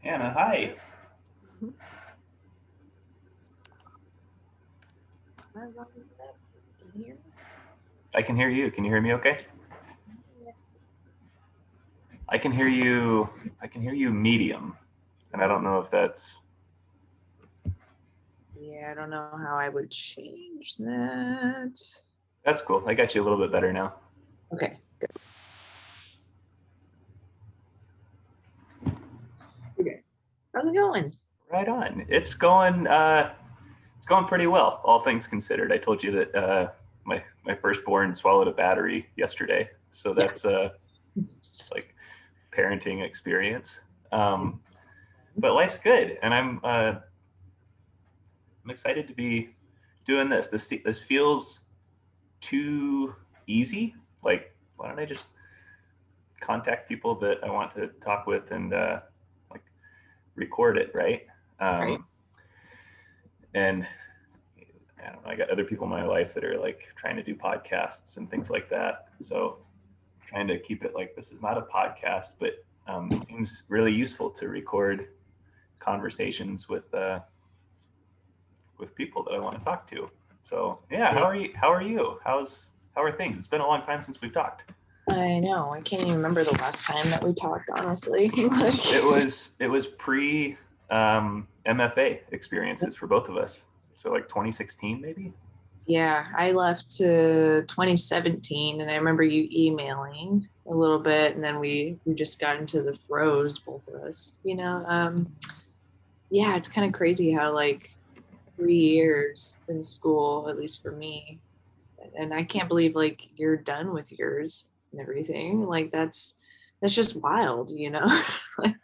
Hannah, hi. I can hear you. Can you hear me okay? I can hear you medium. And I don't know if that's... Yeah, I don't know how I would change that. That's cool. I got you a little bit better now. Okay, good. Okay. How's it going? Right on. It's going pretty well, all things considered. I told you that my firstborn swallowed a battery yesterday. So that's like parenting experience. But life's good, and I'm excited to be doing this. This feels too easy. Like, why don't I just contact people that I want to talk with and like record it, right? Right. And I don't know, I got other people in my life that are like trying to do podcasts and things like that. So trying to keep it like, this is not a podcast, but it seems really useful to record conversations with people that I want to talk to. So yeah, how are you? How are things? It's been a long time since we've talked. I know. I can't even remember the last time that we talked, honestly. It was pre MFA experiences for both of us. So like 2016 maybe? Yeah, I left to 2017, and I remember you emailing a little bit, and then we just got into the throes, both of us, yeah, it's kind of crazy how like 3 years in school, at least for me, and I can't believe like you're done with yours and everything. Like that's just wild, like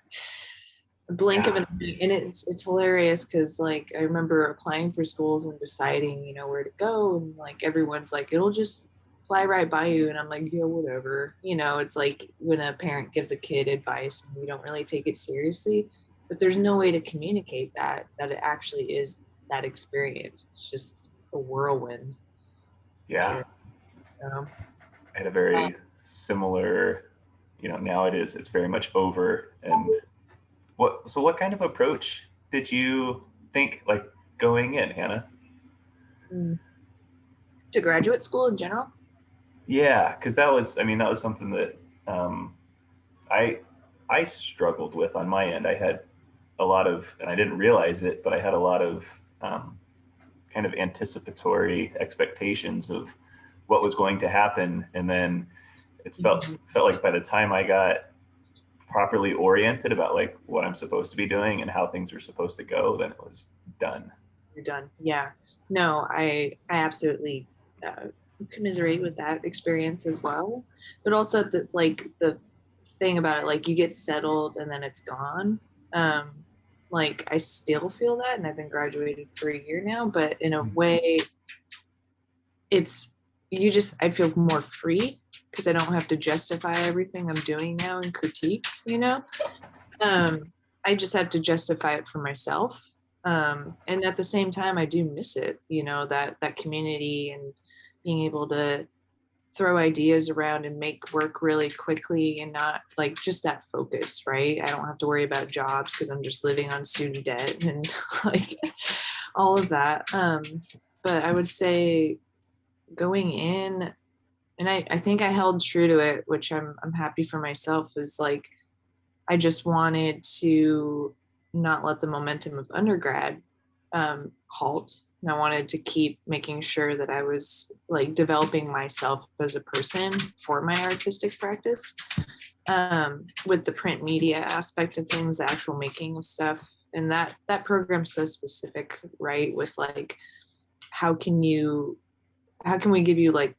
a blink of an eye. And it's hilarious because like I remember applying for schools and deciding, where to go, and like everyone's like, it'll just fly right by you, and I'm like, yeah, whatever. It's like when a parent gives a kid advice and we don't really take it seriously, but there's no way to communicate that it actually is that experience. It's just a whirlwind. Yeah. Sure. I had a very similar, now it's very much over. And what kind of approach did you think like going in, Hannah? To graduate school in general? Yeah, because that was something that I struggled with on my end. I had a lot of, and I didn't realize it, but I had a lot of kind of anticipatory expectations of what was going to happen, and then it felt like by the time I got properly oriented about like what I'm supposed to be doing and how things are supposed to go, then it was done. You're done. Yeah. No, I absolutely commiserate with that experience as well. But also the thing about it, like you get settled and then it's gone. Like I still feel that, and I've been graduated for a year now, but in a way I feel more free because I don't have to justify everything I'm doing now and critique, I just have to justify it for myself. And at the same time, I do miss it, that community and being able to throw ideas around and make work really quickly, and not like just that focus, right? I don't have to worry about jobs because I'm just living on student debt and like all of that. But I would say going in, and I think I held true to it, which I'm happy for myself, is like I just wanted to not let the momentum of undergrad halt. And I wanted to keep making sure that I was like developing myself as a person for my artistic practice, with the print media aspect of things, the actual making of stuff. And that program's so specific, right? With like, how can you how can we give you like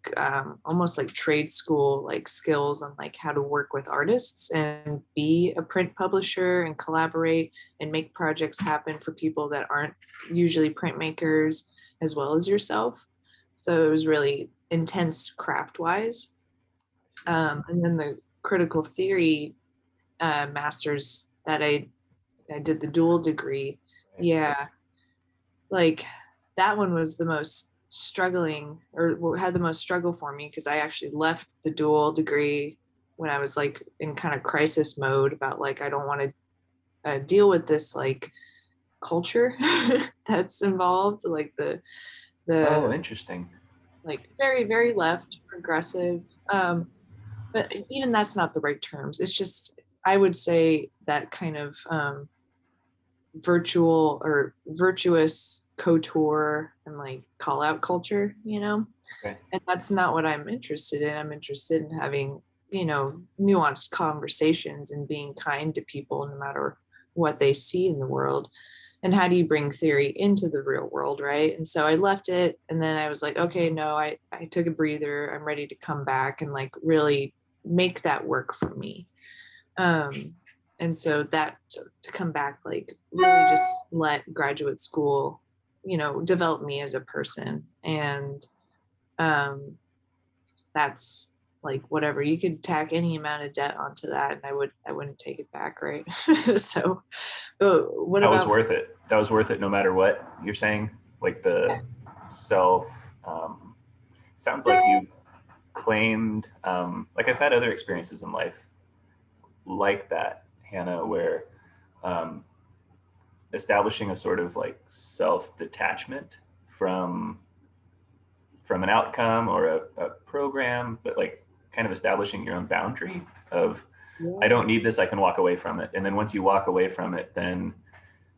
almost like trade school like skills on like how to work with artists and be a print publisher and collaborate and make projects happen for people that aren't usually printmakers as well as yourself. So it was really intense craft wise. And then the critical theory masters that I did the dual degree. Yeah, like that one was the most struggling or had the most struggle for me because I actually left the dual degree when I was like in kind of crisis mode about like I don't want to deal with this like culture that's involved, like Oh, the interesting. like very very left progressive, but even that's not the right terms. It's just I would say that kind of virtual or virtuous couture and like call out culture, you know? Okay. And that's not what I'm interested in. I'm interested in having, you know, nuanced conversations and being kind to people no matter what they see in the world. And how do you bring theory into the real world, right? And so I left it and then I was like, okay, no, I took a breather. I'm ready to come back and like really make that work for me. Um, and so that to come back, like really just let graduate school, you know, develop me as a person. And um, that's like whatever you could tack any amount of debt onto that, and I wouldn't take it back, right? So, but what That was about? worth it. That was worth it no matter what you're saying. Like the self, um, sounds like you claimed, like I've had other experiences in life like that, Hannah, where um, establishing a sort of like self detachment from an outcome or a program, but like kind of establishing your own boundary of I Yeah, don't need this, I can walk away from it. And then once you walk away from it, then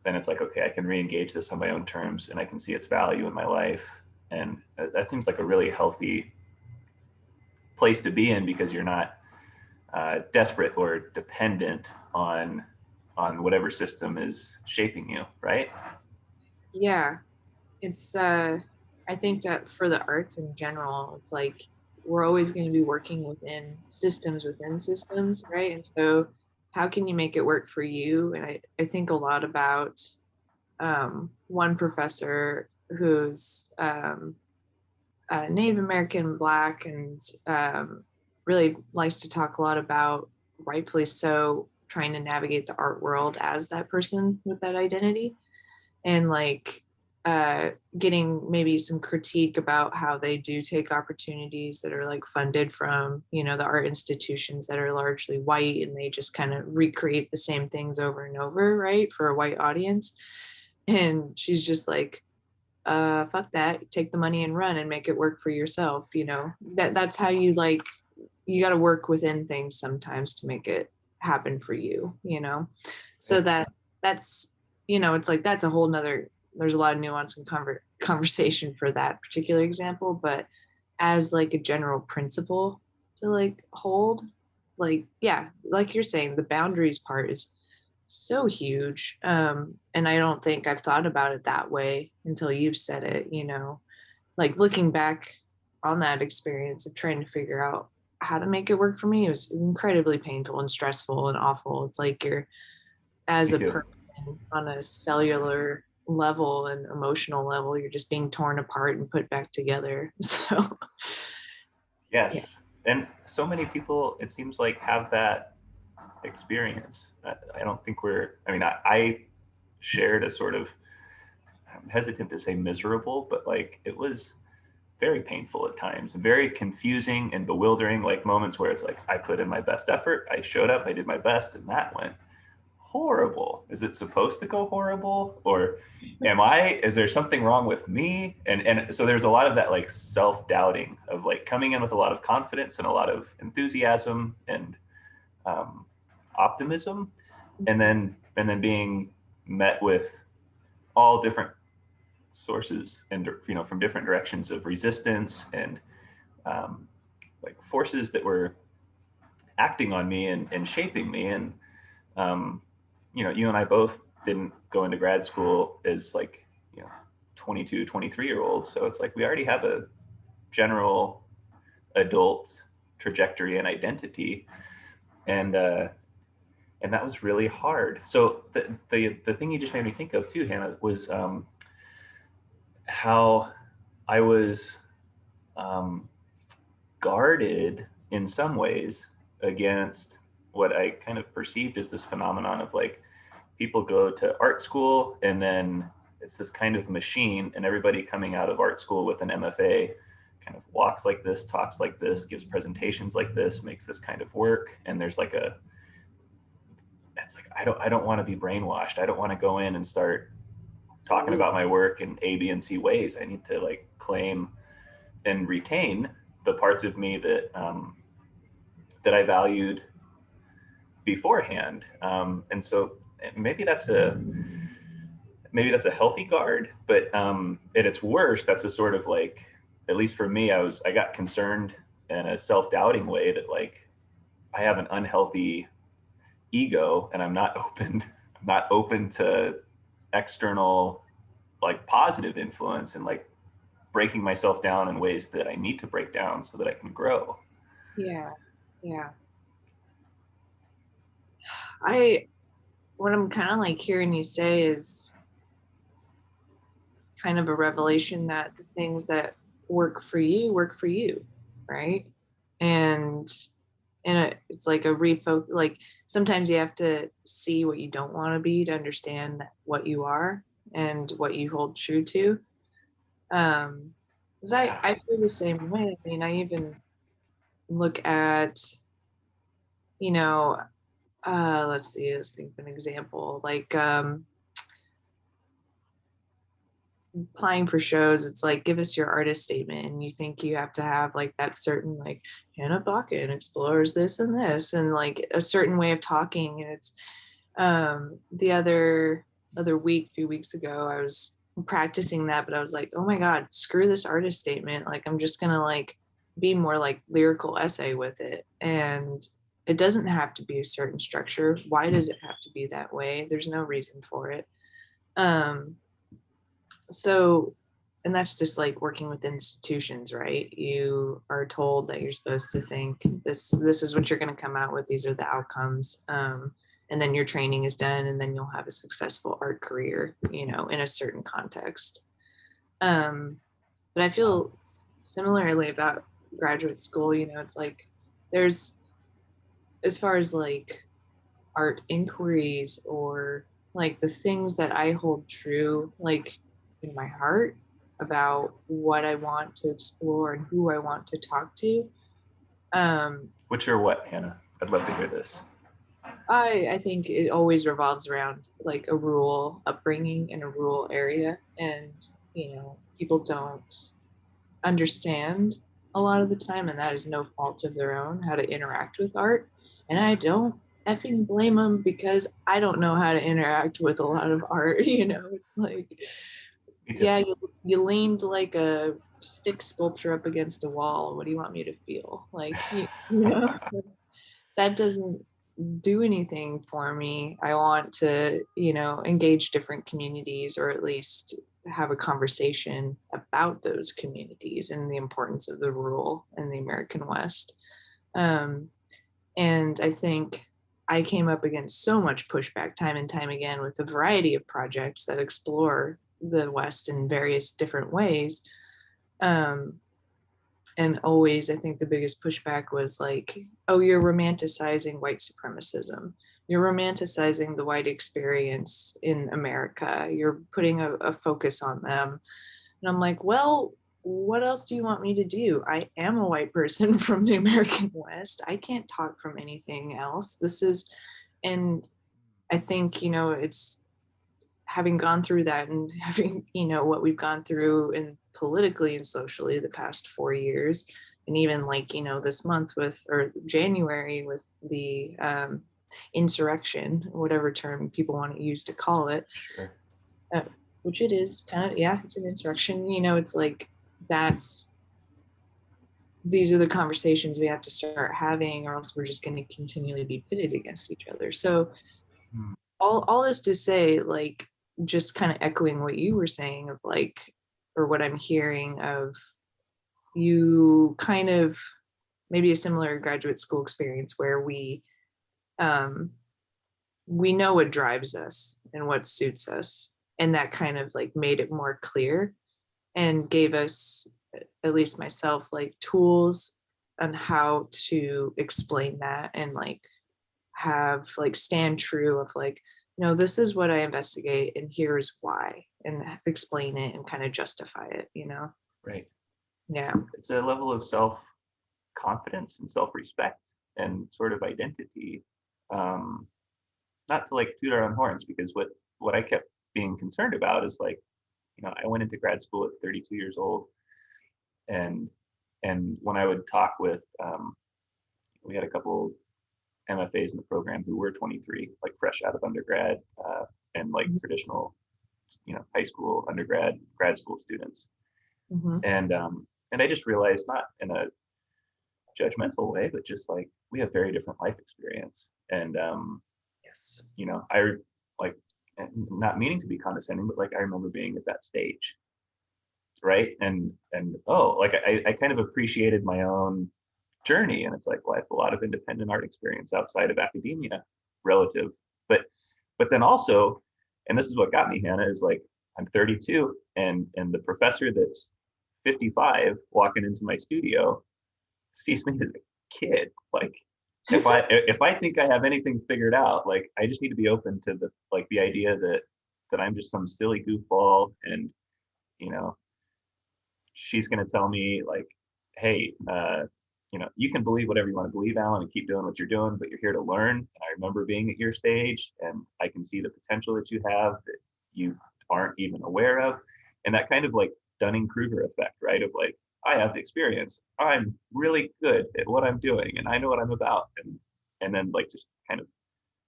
it's like, okay, I can re-engage this on my own terms and I can see its value in my life. And that seems like a really healthy place to be in because you're not desperate or dependent on whatever system is shaping you, right? yeah. It's I think that for the arts in general, it's like we're always going to be working within systems, right? And so how can you make it work for you? And I think a lot about one professor who's Native American, Black, and really likes to talk a lot about, rightfully so, trying to navigate the art world as that person with that identity and like getting maybe some critique about how they do take opportunities that are like funded from, you know, the art institutions that are largely white and they just kind of recreate the same things over and over, right, for a white audience. And she's just like, fuck that, take the money and run and make it work for yourself, you know. That's how you like, you got to work within things sometimes to make it happen for you, you know. So that's, you know, it's like that's a whole nother, there's a lot of nuance and conversation for that particular example, but as like a general principle to like hold, like yeah, like you're saying, the boundaries part is so huge. And I don't think I've thought about it that way until you've said it, you know, like looking back on that experience of trying to figure out how to make it work for me, it was incredibly painful and stressful and awful. It's like you're, as Me a too. person on a cellular level and emotional level, you're just being torn apart and put back together. So yeah. Yes. And so many people, it seems like, have that experience. I don't think I mean, I shared a sort of, I'm hesitant to say miserable, but like it was very painful at times and very confusing and bewildering, like moments where it's like, I put in my best effort, I showed up, I did my best, and that went horrible. Is it supposed to go horrible? Or is there something wrong with me? And so there's a lot of that like self-doubting of like coming in with a lot of confidence and a lot of enthusiasm and um, optimism, and then being met with all different sources and from different directions of resistance and um, like forces that were acting on me and shaping me. And you and I both didn't go into grad school as like 22, 23-year olds, so it's like we already have a general adult trajectory and identity. And that was really hard. So the thing you just made me think of too, Hannah, was how I was guarded in some ways against what I kind of perceived as this phenomenon of like, people go to art school and then it's this kind of machine, and everybody coming out of art school with an MFA kind of walks like this, talks like this, gives presentations like this, makes this kind of work. And there's like it's like, I don't want to be brainwashed. I don't want to go in and start talking about my work in A, B, and C ways. I need to like claim and retain the parts of me that that I valued beforehand. And so maybe that's a healthy guard, but at its worst, that's a sort of like, at least for me, I got concerned in a self-doubting way that like I have an unhealthy ego and I'm not open to external like positive influence and like breaking myself down in ways that I need to break down so that I can grow. Yeah. What I'm kind of like hearing you say is kind of a revelation that the things that work for you, right? And it's like a refocus. Like sometimes you have to see what you don't want to be to understand what you are and what you hold true to. Because I feel the same way. I mean, I even look at, let's see, let's think of an example. Like applying for shows, it's like, give us your artist statement, and you think you have to have like that certain like Hannah Bakken explores this and this, and like a certain way of talking. And it's the other few weeks ago, I was practicing that, but I was like, oh my God, screw this artist statement. Like, I'm just gonna like be more like lyrical essay with it. And it doesn't have to be a certain structure. Why does it have to be that way? There's no reason for it. So, and that's just like working with institutions, right? You are told that you're supposed to think this is what you're going to come out with. These are the outcomes. And then your training is done, and then you'll have a successful art career, in a certain context. But I feel similarly about graduate school. It's like there's, as far as like art inquiries or like the things that I hold true, like in my heart about what I want to explore and who I want to talk to. Which are what, Hannah? I'd love to hear this. I think it always revolves around like a rural upbringing in a rural area, and people don't understand a lot of the time, and that is no fault of their own, how to interact with art. And I don't effing blame them, because I don't know how to interact with a lot of art. It's like, yeah, you leaned like a stick sculpture up against a wall. What do you want me to feel? Like, that doesn't do anything for me. I want to, engage different communities, or at least have a conversation about those communities and the importance of the rural and the American West. And I think I came up against so much pushback time and time again with a variety of projects that explore the West in various different ways. And always, I think the biggest pushback was like, oh, you're romanticizing white supremacism. You're romanticizing the white experience in America. You're putting a focus on them. And I'm like, well, what else do you want me to do? I am a white person from the American West. I can't talk from anything else. And I think, it's having gone through that and having, what we've gone through in politically and socially the past 4 years, and even like, this month or January with the insurrection, whatever term people want to use to call it, Sure. Which it is kind of, yeah, it's an insurrection. It's like, these are the conversations we have to start having, or else we're just going to continually be pitted against each other. So all this to say, like, just kind of echoing what you were saying of like, or what I'm hearing of you kind of, maybe a similar graduate school experience where we know what drives us and what suits us. And that kind of like made it more clear and gave us, at least myself, like tools on how to explain that and like have like stand true of like, no, this is what I investigate and here's why, and explain it and kind of justify it, you know? Right. Yeah. It's a level of self-confidence and self-respect and sort of identity. Not to like toot our own horns, because what I kept being concerned about is like, I went into grad school at 32 years old, and when I would talk with, we had a couple MFAs in the program who were 23, like fresh out of undergrad, and like traditional, high school, undergrad, grad school students. Mm-hmm. And I just realized, not in a judgmental way, but just like we have very different life experience. And Yes. I like, not meaning to be condescending, but like I remember being at that stage, right? And like I kind of appreciated my own journey, and it's like, well, I have a lot of independent art experience outside of academia, relative, but then also, and this is what got me, Hannah, is like I'm 32, and the professor that's 55 walking into my studio sees me as a kid. Like if I think I have anything figured out, like I just need to be open to the idea that I'm just some silly goofball, and she's going to tell me like, hey, you can believe whatever you want to believe, Alan, and keep doing what you're doing, but you're here to learn. And I remember being at your stage, and I can see the potential that you have that you aren't even aware of. And that kind of like Dunning-Kruger effect, right? Of like, I have the experience, I'm really good at what I'm doing, and I know what I'm about. And then like just kind of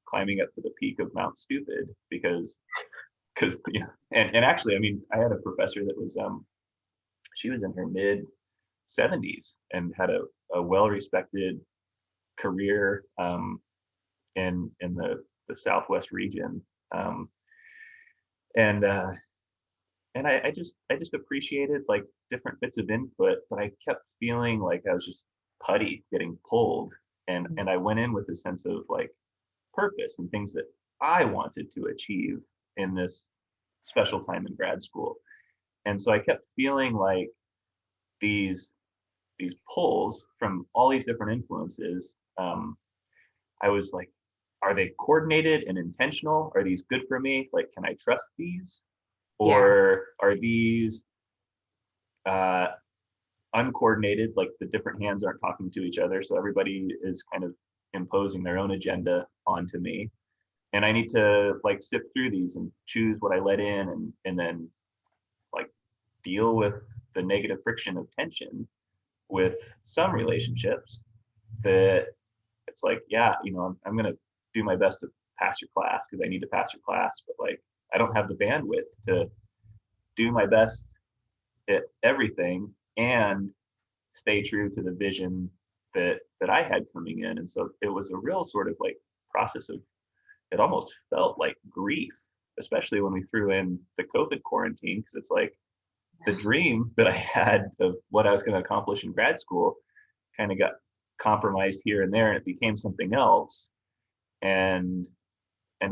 climbing up to the peak of Mount Stupid, because and actually, I mean, I had a professor that was she was in her mid 70s and had a well-respected career in the Southwest region, and I just appreciated like different bits of input, but I kept feeling like I was just putty getting pulled, and I went in with a sense of like purpose and things that I wanted to achieve in this special time in grad school. And so I kept feeling like these pulls from all these different influences. I was like, are they coordinated and intentional? Are these good for me? Like, can I trust these? Or are these uncoordinated, like the different hands aren't talking to each other, so everybody is kind of imposing their own agenda onto me, and I need to like sift through these and choose what I let in, and then like deal with the negative friction of tension with some relationships that it's like, yeah, I'm going to do my best to pass your class because I need to pass your class, but like I don't have the bandwidth to do my best at everything and stay true to the vision that I had coming in. And so it was a real sort of like process of, it almost felt like grief, especially when we threw in the COVID quarantine, because it's like the dream that I had of what I was going to accomplish in grad school kind of got compromised here and there, and it became something else. And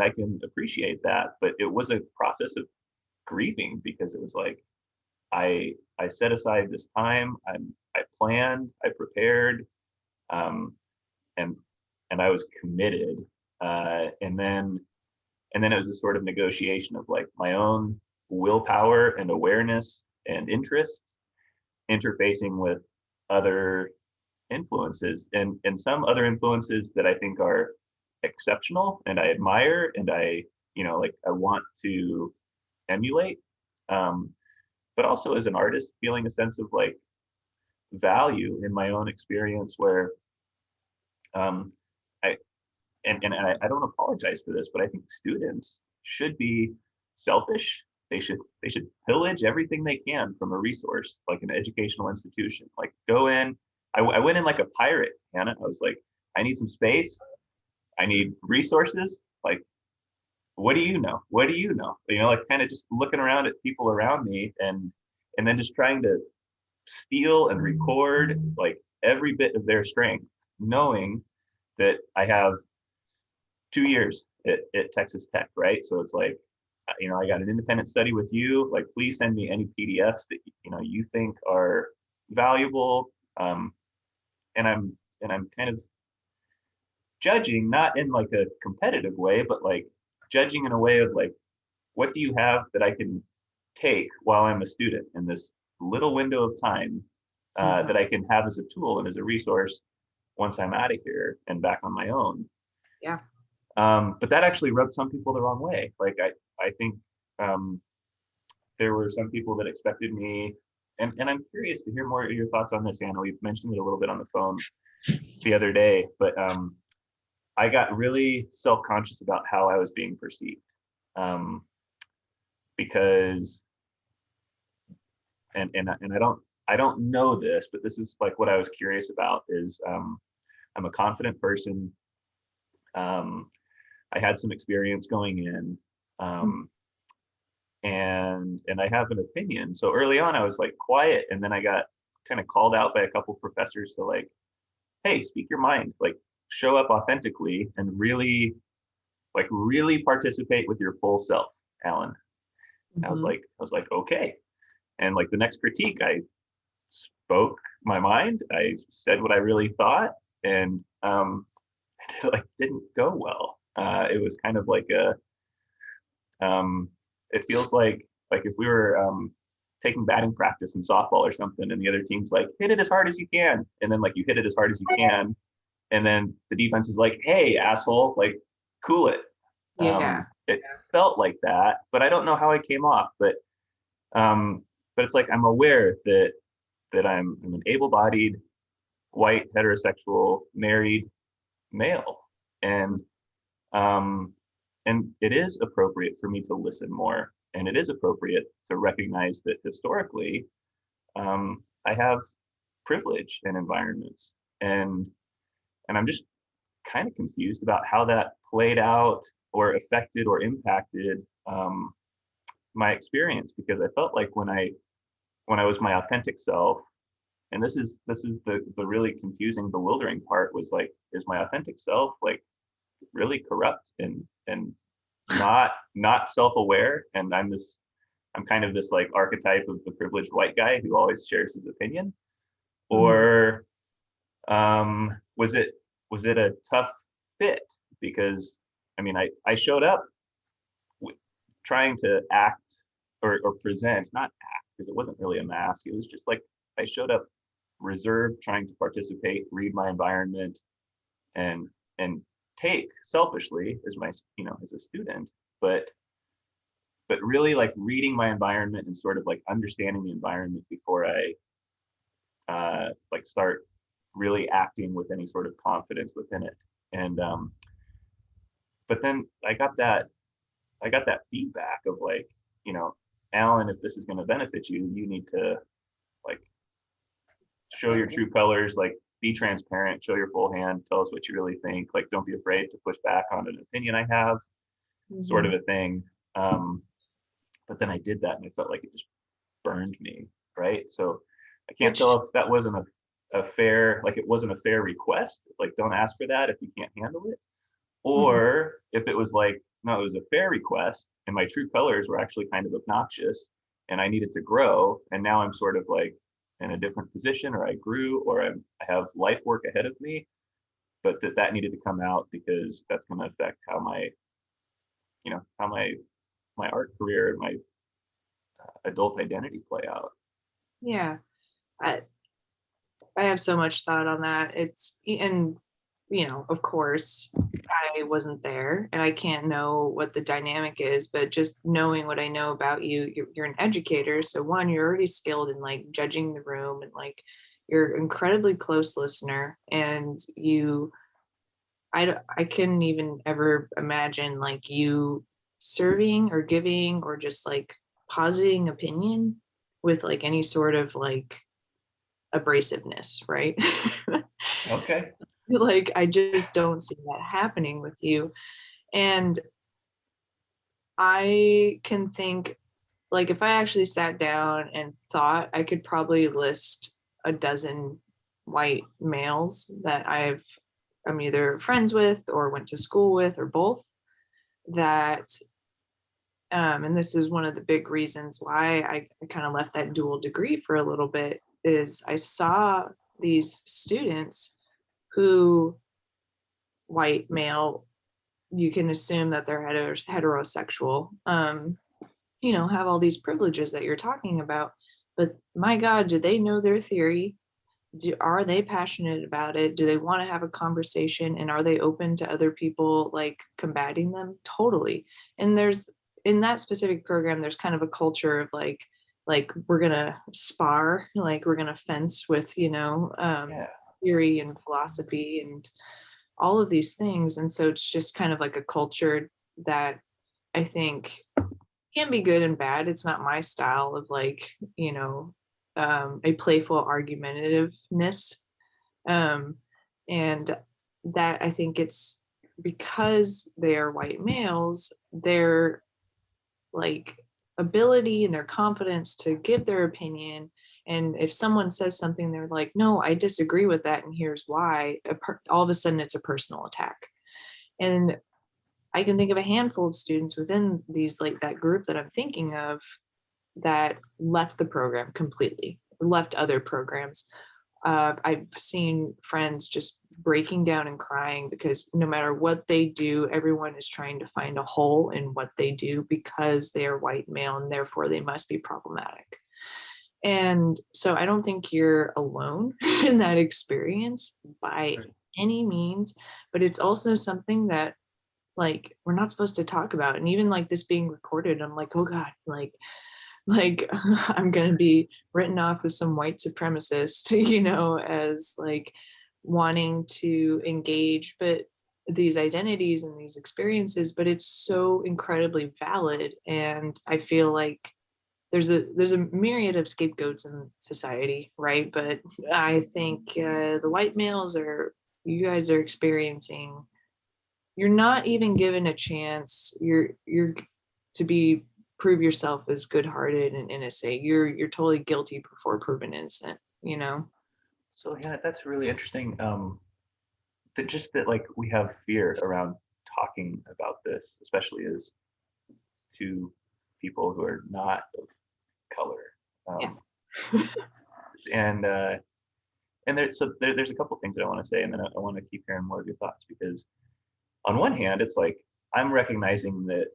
I can appreciate that, but it was a process of grieving, because it was like I set aside this time, I planned, I prepared, and I was committed, and then it was a sort of negotiation of like my own willpower and awareness and interest interfacing with other influences, and some other influences that I think are exceptional and I admire and I want to emulate, but also as an artist feeling a sense of like value in my own experience, where I I don't apologize for this, but I think students should be selfish. They should pillage everything they can from a resource like an educational institution. Like go in. I went in like a pirate, Hannah. I was like, I need some space. I need resources. Like, what do you know? What do you know? Like kind of just looking around at people around me, and then just trying to steal and record like every bit of their strength, knowing that I have 2 years at Texas Tech, right? So it's like, I got an independent study with you. Like, please send me any PDFs that you think are valuable. And I'm kind of judging, not in like a competitive way, but like judging in a way of like, what do you have that I can take while I'm a student in this little window of time that I can have as a tool and as a resource once I'm out of here and back on my own. Yeah. But that actually rubbed some people the wrong way. Like I think there were some people that expected me, and I'm curious to hear more of your thoughts on this, Anna. We've mentioned it a little bit on the phone the other day, but I got really self-conscious about how I was being perceived. Because and I don't know this, but this is like what I was curious about is I'm a confident person. I had some experience going in, and I have an opinion. So early on I was like quiet, and then I got kind of called out by a couple professors to like, hey, speak your mind, like show up authentically and really participate with your full self, Alan. I was like, okay. And like the next critique, I spoke my mind. I said what I really thought, and it like didn't go well. It was kind of like it feels like if we were taking batting practice in softball or something, and the other team's like, hit it as hard as you can, and then like you hit it as hard as you can, and then the defense is like, hey, asshole, like cool it. Yeah. It felt like that, but I don't know how it came off. But it's like I'm aware that I'm an able-bodied, white, heterosexual, married male, and it is appropriate for me to listen more, and it is appropriate to recognize that historically, I have privilege in environments, and I'm just kind of confused about how that played out or affected or impacted my experience, because I felt like when I was my authentic self, and this is the really confusing, bewildering part, was like, is my authentic self like really corrupt and not self-aware, and I'm kind of this like archetype of the privileged white guy who always shares his opinion, or was it a tough fit? Because I mean, I showed up trying to act or present, not act, because it wasn't really a mask. It was just like I showed up reserved, trying to participate, read my environment, and take selfishly as my as a student, but really like reading my environment and sort of like understanding the environment before I like start really acting with any sort of confidence within it. And but then I got that feedback of like, Alan, if this is going to benefit you, you need to like show your true colors, like be transparent, show your full hand, tell us what you really think, like don't be afraid to push back on an opinion I have, sort of a thing. But then I did that and I felt like it just burned me, right? So I can't tell if that wasn't a fair, like it wasn't a fair request, like don't ask for that if you can't handle it, or if it was like, no, it was a fair request and my true colors were actually kind of obnoxious and I needed to grow, and now I'm sort of like in a different position, or I grew, or I have life work ahead of me, but that needed to come out because that's going to affect how my art career and my adult identity play out. Yeah. I have so much thought on that. And of course, I wasn't there and I can't know what the dynamic is, but just knowing what I know about you, you're an educator. So one, you're already skilled in like judging the room, and like you're incredibly close listener, and I couldn't even ever imagine like you serving or giving or just like positing opinion with like any sort of like abrasiveness, right? Okay. Like I just don't see that happening with you. And I can think like if I actually sat down and thought, I could probably list a dozen white males that I'm either friends with or went to school with or both, that and this is one of the big reasons why I kind of left that dual degree for a little bit, is I saw these students who, white male, you can assume that they're heterosexual, have all these privileges that you're talking about. But my God, do they know their theory? Are they passionate about it? Do they want to have a conversation? And are they open to other people like combating them? Totally. And there's, in that specific program, there's kind of a culture of like we're gonna spar, like we're gonna fence with, Yeah. theory and philosophy and all of these things. And so it's just kind of like a culture that I think can be good and bad. It's not my style of like, a playful argumentativeness. Um, and that I think it's because they are white males, their like ability and their confidence to give their opinion. And if someone says something, they're like, no, I disagree with that. And here's why. All of a sudden, it's a personal attack. And I can think of a handful of students within these, like that group that I'm thinking of, that left the program completely, left other programs. I've seen friends just breaking down and crying because no matter what they do, everyone is trying to find a hole in what they do because they are white male and therefore they must be problematic. And so I don't think you're alone in that experience by any means, but it's also something that like we're not supposed to talk about. And even like this being recorded, I'm like, oh God, like I'm gonna be written off as some white supremacist, as like wanting to engage but these identities and these experiences, but it's so incredibly valid. And I feel like there's a myriad of scapegoats in society, right? But I think the white males are, you guys are experiencing, you're not even given a chance. You're to be prove yourself as good-hearted and innocent. You're totally guilty before proven innocent. So yeah, that's really interesting. That just that like we have fear around talking about this, especially as two people who are not of color. Yeah. And there's a couple things that I want to say, and then I want to keep hearing more of your thoughts, because on one hand, it's like I'm recognizing that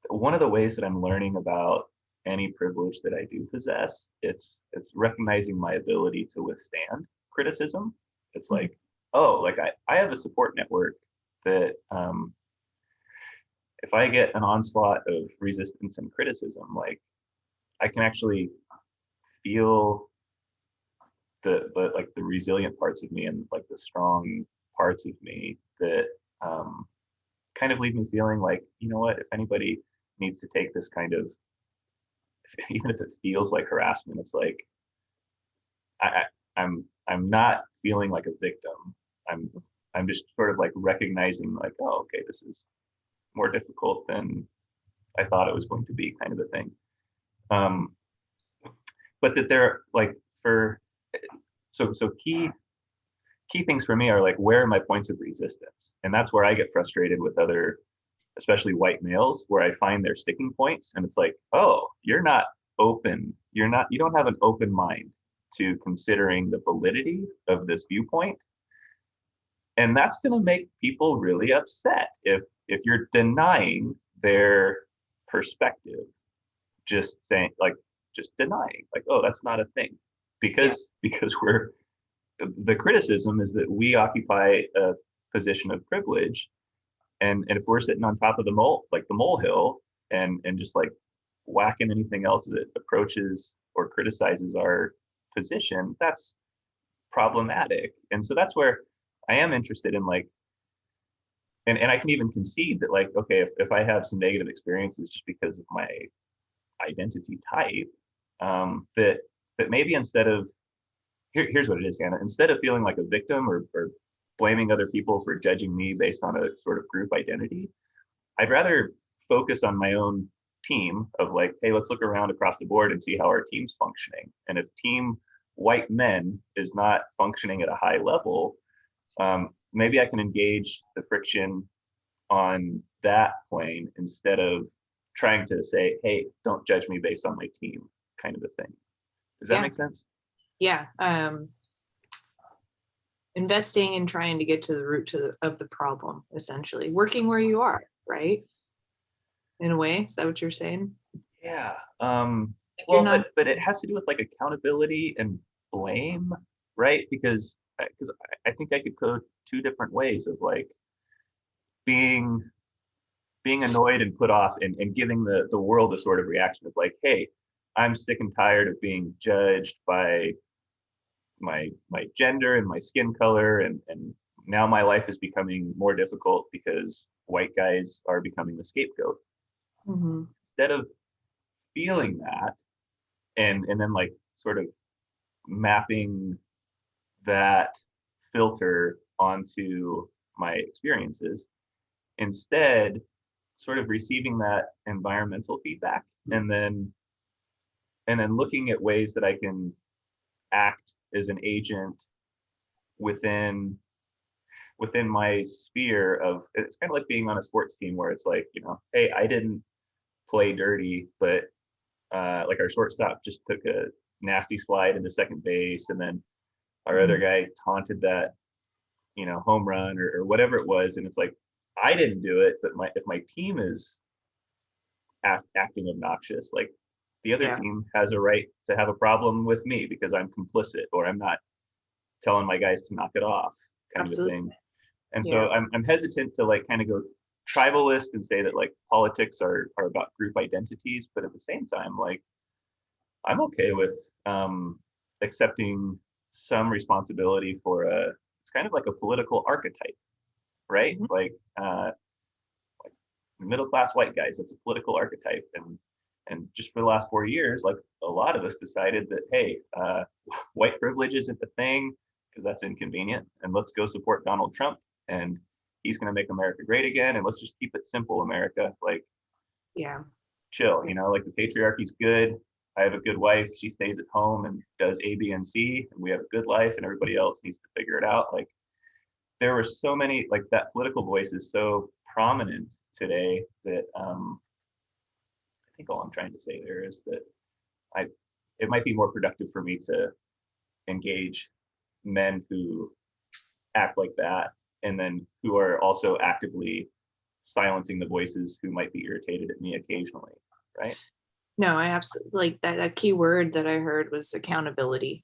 one of the ways that I'm learning about any privilege that I do possess, it's recognizing my ability to withstand criticism. It's like, oh, like I have a support network that if I get an onslaught of resistance and criticism, like I can actually feel the resilient parts of me and like the strong parts of me that kind of leave me feeling like, you know what, if anybody needs to take this kind of, even if it feels like harassment, it's like I, I'm not feeling like a victim. I'm I'm just sort of like recognizing like, oh, okay, this is more difficult than I thought it was going to be, kind of a thing. Um, but that they're like for so key things for me are like, where are my points of resistance? And that's where I get frustrated with other, especially white males, where I find their sticking points. And it's like, oh, you're not open. You don't have an open mind to considering the validity of this viewpoint. And that's going to make people really upset if you're denying their perspective, just saying like, just denying like, oh, that's not a thing, because the criticism is that we occupy a position of privilege, and if we're sitting on top of the molehill, and just like whacking anything else that approaches or criticizes our position, that's problematic. And so that's where I am interested in like, and I can even concede that like, okay, if I have some negative experiences just because of my identity type, that maybe instead of here's what it is, Hannah. Instead of feeling like a victim or blaming other people for judging me based on a sort of group identity, I'd rather focus on my own team of like, hey, let's look around across the board and see how our team's functioning. And if team white men is not functioning at a high level, maybe I can engage the friction on that plane instead of trying to say, hey, don't judge me based on my team, kind of a thing. Does that make sense? Yeah. Investing and trying to get to the root of the problem, essentially working where you are, right? In a way, is that what you're saying? Yeah. You're Well, not, but it has to do with like accountability and blame, right? Because I think I could go two different ways of like being annoyed and put off and giving the world a sort of reaction of like, hey, I'm sick and tired of being judged by my gender and my skin color, and now my life is becoming more difficult because white guys are becoming the scapegoat. mm-hmm. Instead of feeling that and then like sort of mapping that filter onto my experiences, instead sort of receiving that environmental feedback and then looking at ways that I can act as an agent within my sphere of, it's kind of like being on a sports team where it's like, hey, I didn't play dirty, but like our shortstop just took a nasty slide into second base, and then our other guy taunted that home run or whatever it was, and it's like, I didn't do it, but if my team is acting obnoxious, like the other team has a right to have a problem with me because I'm complicit or I'm not telling my guys to knock it off, kind of a thing. And so I'm hesitant to like kind of go tribalist and say that like politics are about group identities, but at the same time, like I'm okay with accepting some responsibility for it's kind of like a political archetype, right? Mm-hmm. Like middle class white guys, that's a political archetype. And just for the last 4 years, like a lot of us decided that, hey, white privilege isn't the thing because that's inconvenient, and let's go support Donald Trump, and he's going to make America great again, and let's just keep it simple, America. Like, chill, like the patriarchy's good. I have a good wife, she stays at home and does A, B, and C, and we have a good life, and everybody else needs to figure it out. Like, there were so many, like that political voice is so prominent today that I think all I'm trying to say there is that it might be more productive for me to engage men who act like that, and then who are also actively silencing the voices who might be irritated at me occasionally, right? No, I absolutely, like that key word that I heard was accountability.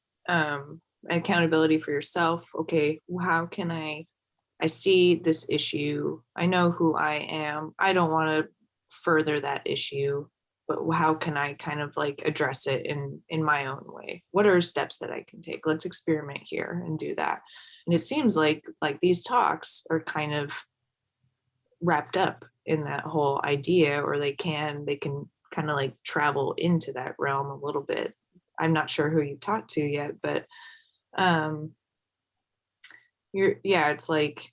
Accountability for yourself. Okay, how can I see this issue, I know who I am, I don't want to further that issue, but how can I kind of like address it in my own way? What are steps that I can take? Let's experiment here and do that. And it seems like these talks are kind of wrapped up in that whole idea, or they can kind of like travel into that realm a little bit. I'm not sure who you talked to yet, but it's like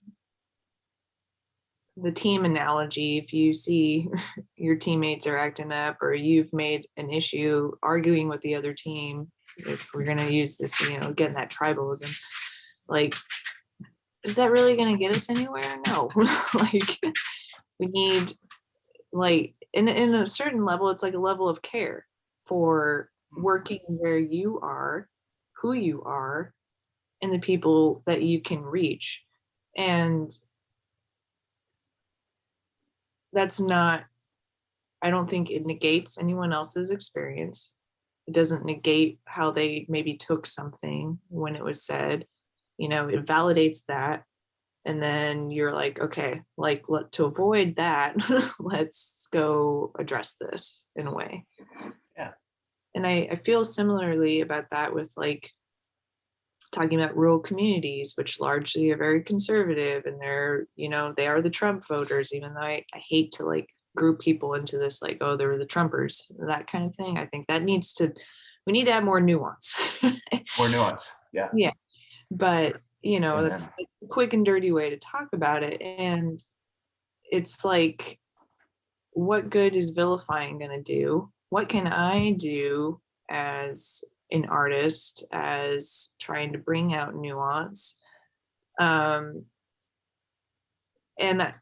the team analogy. If you see your teammates are acting up, or you've made an issue arguing with the other team, if we're going to use this, again, that tribalism, like, is that really going to get us anywhere? No. Like, we need, like, in a certain level, it's like a level of care for working where you are, who you are, and the people that you can reach. And that's not, I don't think it negates anyone else's experience. It doesn't negate how they maybe took something when it was said. It validates that. And then you're like, okay, like, to avoid that, let's go address this in a way. Yeah. And I feel similarly about that with like talking about rural communities, which largely are very conservative, and they're, they are the Trump voters, even though I hate to like group people into this, like, oh, they're the Trumpers, that kind of thing. I think that we need to add more nuance. More nuance. Yeah. Yeah. But, that's a quick and dirty way to talk about it. And it's like, what good is vilifying going to do? What can I do as an artist, as trying to bring out nuance? Um, and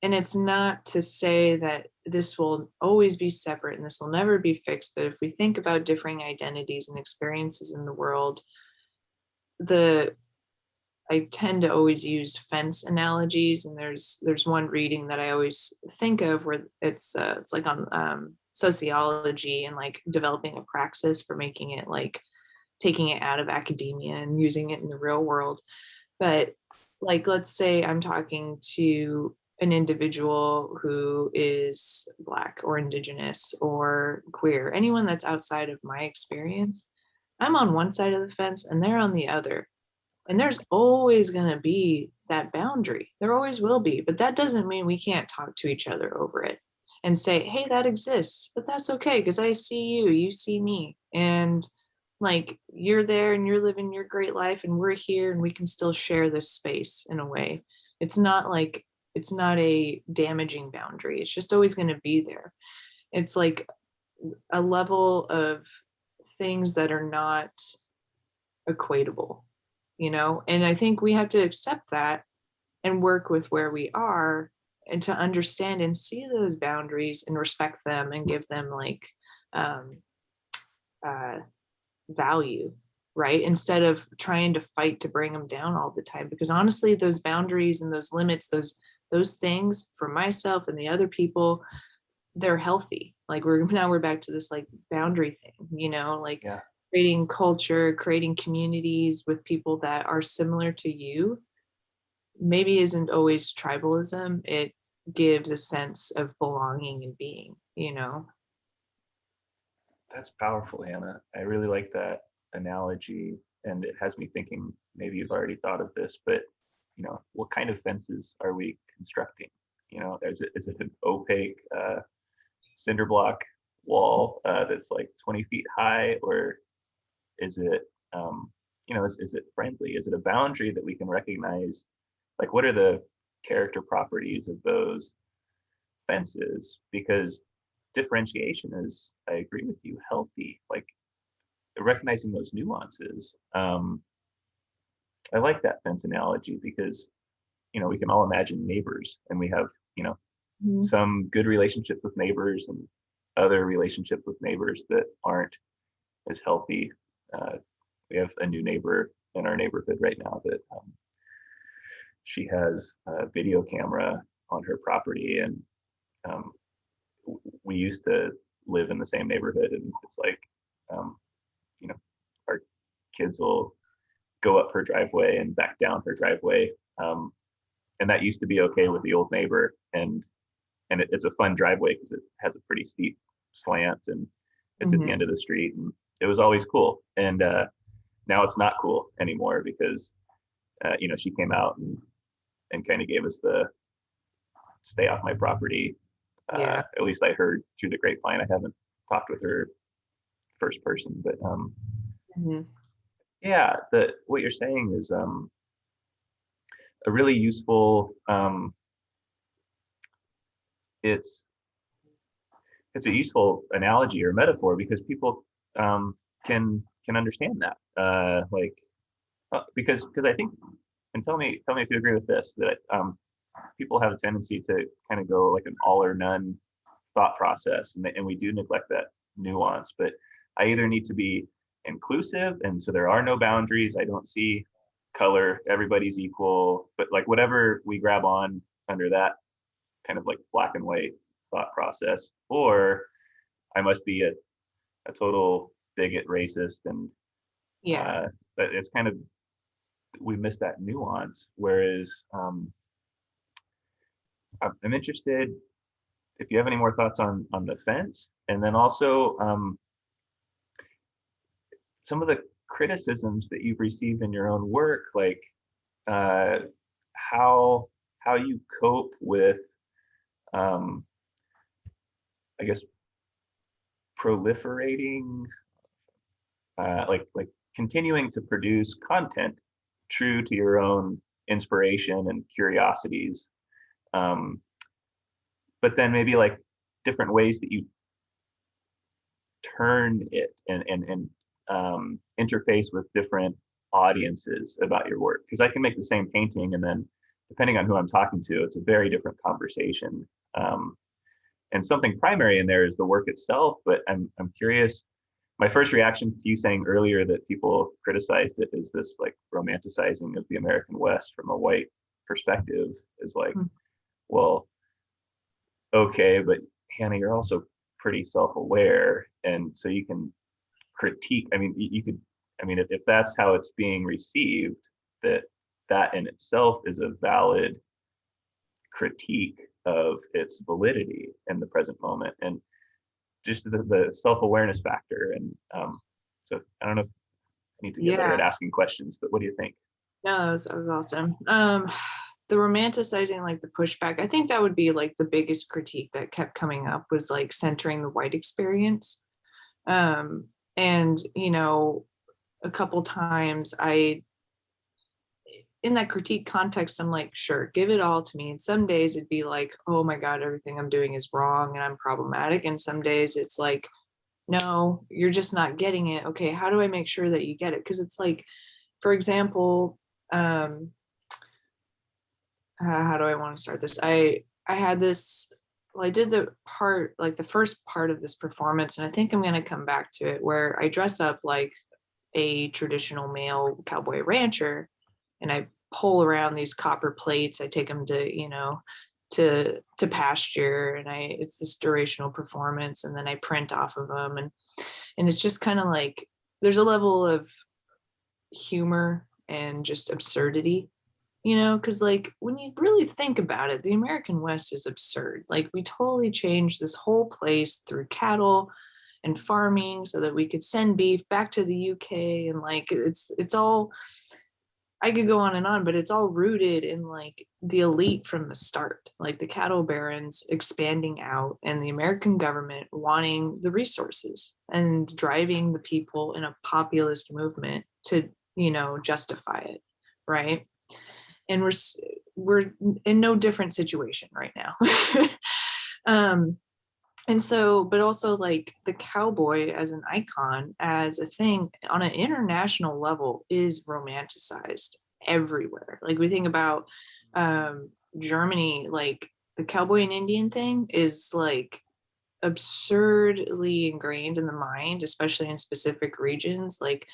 and it's not to say that this will always be separate and this will never be fixed, but if we think about differing identities and experiences in the world, the I tend to always use fence analogies, and there's one reading that I always think of where it's like on sociology and like developing a praxis for making it like taking it out of academia and using it in the real world. But like, let's say I'm talking to an individual who is Black or Indigenous or queer, anyone that's outside of my experience. I'm on one side of the fence and they're on the other. And there's always going to be that boundary. There always will be. But that doesn't mean we can't talk to each other over it and say, hey, that exists. But that's okay because I see you, you see me. And like you're there and you're living your great life and we're here and we can still share this space in a way. It's not like it's not a damaging boundary. It's just always going to be there. It's like a level of things that are not equatable, and I think we have to accept that and work with where we are and to understand and see those boundaries and respect them and give them like um, uh, value, right? Instead of trying to fight to bring them down all the time. Because honestly, those boundaries and those limits, those things for myself and the other people, they're healthy. Like we're back to this like boundary thing, like Yeah. creating culture, creating communities with people that are similar to you maybe isn't always tribalism. It gives a sense of belonging and being. That's powerful, Hannah. I really like that analogy, and it has me thinking. Maybe you've already thought of this, but what kind of fences are we constructing? Is it an opaque cinder block wall that's like 20 feet high, or is it is it friendly? Is it a boundary that we can recognize? Like, what are the character properties of those fences? Because differentiation is, I agree with you, healthy. Like recognizing those nuances. I like that fence analogy because we can all imagine neighbors, and we have Mhm. some good relationships with neighbors and other relationships with neighbors that aren't as healthy. We have a new neighbor in our neighborhood right now that she has a video camera on her property, and um, we used to live in the same neighborhood, and it's like um, you know our kids will go up her driveway and back down her driveway, and that used to be okay with the old neighbor, and it's a fun driveway because it has a pretty steep slant, and it's at the end Mhm. of the street, and it was always cool. And now it's not cool anymore because she came out and kind of gave us the stay off my property. Yeah. At least I heard through the grapevine. I haven't talked with her first person, but Mhm. yeah, the what you're saying is a really useful. It's it's a useful analogy or metaphor because people can understand that. Because I think, and tell me if you agree with this, that people have a tendency to kind of go like an all or none thought process, and we do neglect that nuance. But I either need to be inclusive, and so there are no boundaries. I don't see color, everybody's equal, but like whatever we grab on under that kind of like black and white thought process, or I must be a total bigot, racist, and Yeah. uh, but it's kind of we miss that nuance. Whereas I'm interested if you have any more thoughts on the fence, and then also some of the criticisms that you've received in your own work, like uh, how you cope with, um, I guess, proliferating, like continuing to produce content true to your own inspiration and curiosities, um, but then maybe like different ways that you turn it and interface with different audiences about your work. Because I can make the same painting, and then depending on who I'm talking to, it's a very different conversation. And something primary in there is the work itself. But I'm curious. My first reaction to you saying earlier that people criticized it is this like romanticizing of the American West from a white perspective is like, well, okay, but Hannah, you're also pretty self-aware, and so you can critique. I mean, you could. I mean, if that's how it's being received, that in itself is a valid critique of its validity in the present moment, and just the self-awareness factor. And so I don't know if I need to get better at asking questions, but what do you think? No, that was awesome. The romanticizing, like the pushback, I think that would be like the biggest critique that kept coming up was like centering the white experience. And, you know, a couple times in that critique context, I'm like, sure, give it all to me. And some days it'd be like, oh my God, everything I'm doing is wrong and I'm problematic. And some days it's like, no, you're just not getting it. Okay, how do I make sure that you get it? Because it's like, for example, how do I want to start this? I had this, well, I did the part, like the first part of this performance, and I think I'm going to come back to it, where I dress up like a traditional male cowboy rancher, and I pull around these copper plates. I take them to, you know, to pasture, and it's this durational performance, and then I print off of them, and it's just kind of like there's a level of humor and just absurdity, you know, because like when you really think about it, the American West is absurd. Like we totally changed this whole place through cattle and farming so that we could send beef back to the UK, and like it's all, I could go on and on, but it's all rooted in like the elite from the start, like the cattle barons expanding out and the American government wanting the resources and driving the people in a populist movement to, you know, justify it, right? And we're in no different situation right now. And so, but also like the cowboy as an icon, as a thing on an international level is romanticized everywhere. Like we think about Germany, like the cowboy and Indian thing is like absurdly ingrained in the mind, especially in specific regions. Like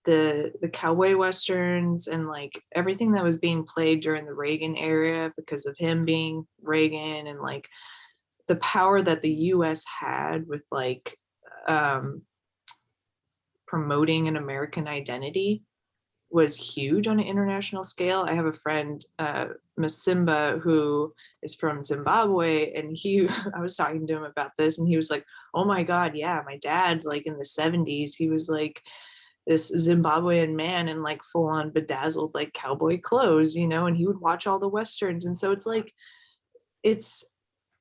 the cowboy westerns and like everything that was being played during the Reagan era because of him being Reagan, and like the power that the US had with like promoting an American identity was huge on an international scale. I have a friend, Masimba, who is from Zimbabwe, and I was talking to him about this, and he was like, oh my God, yeah, my dad, like in the 70s, he was like this Zimbabwean man in like full on bedazzled like cowboy clothes, you know, and he would watch all the Westerns. And so it's like, it's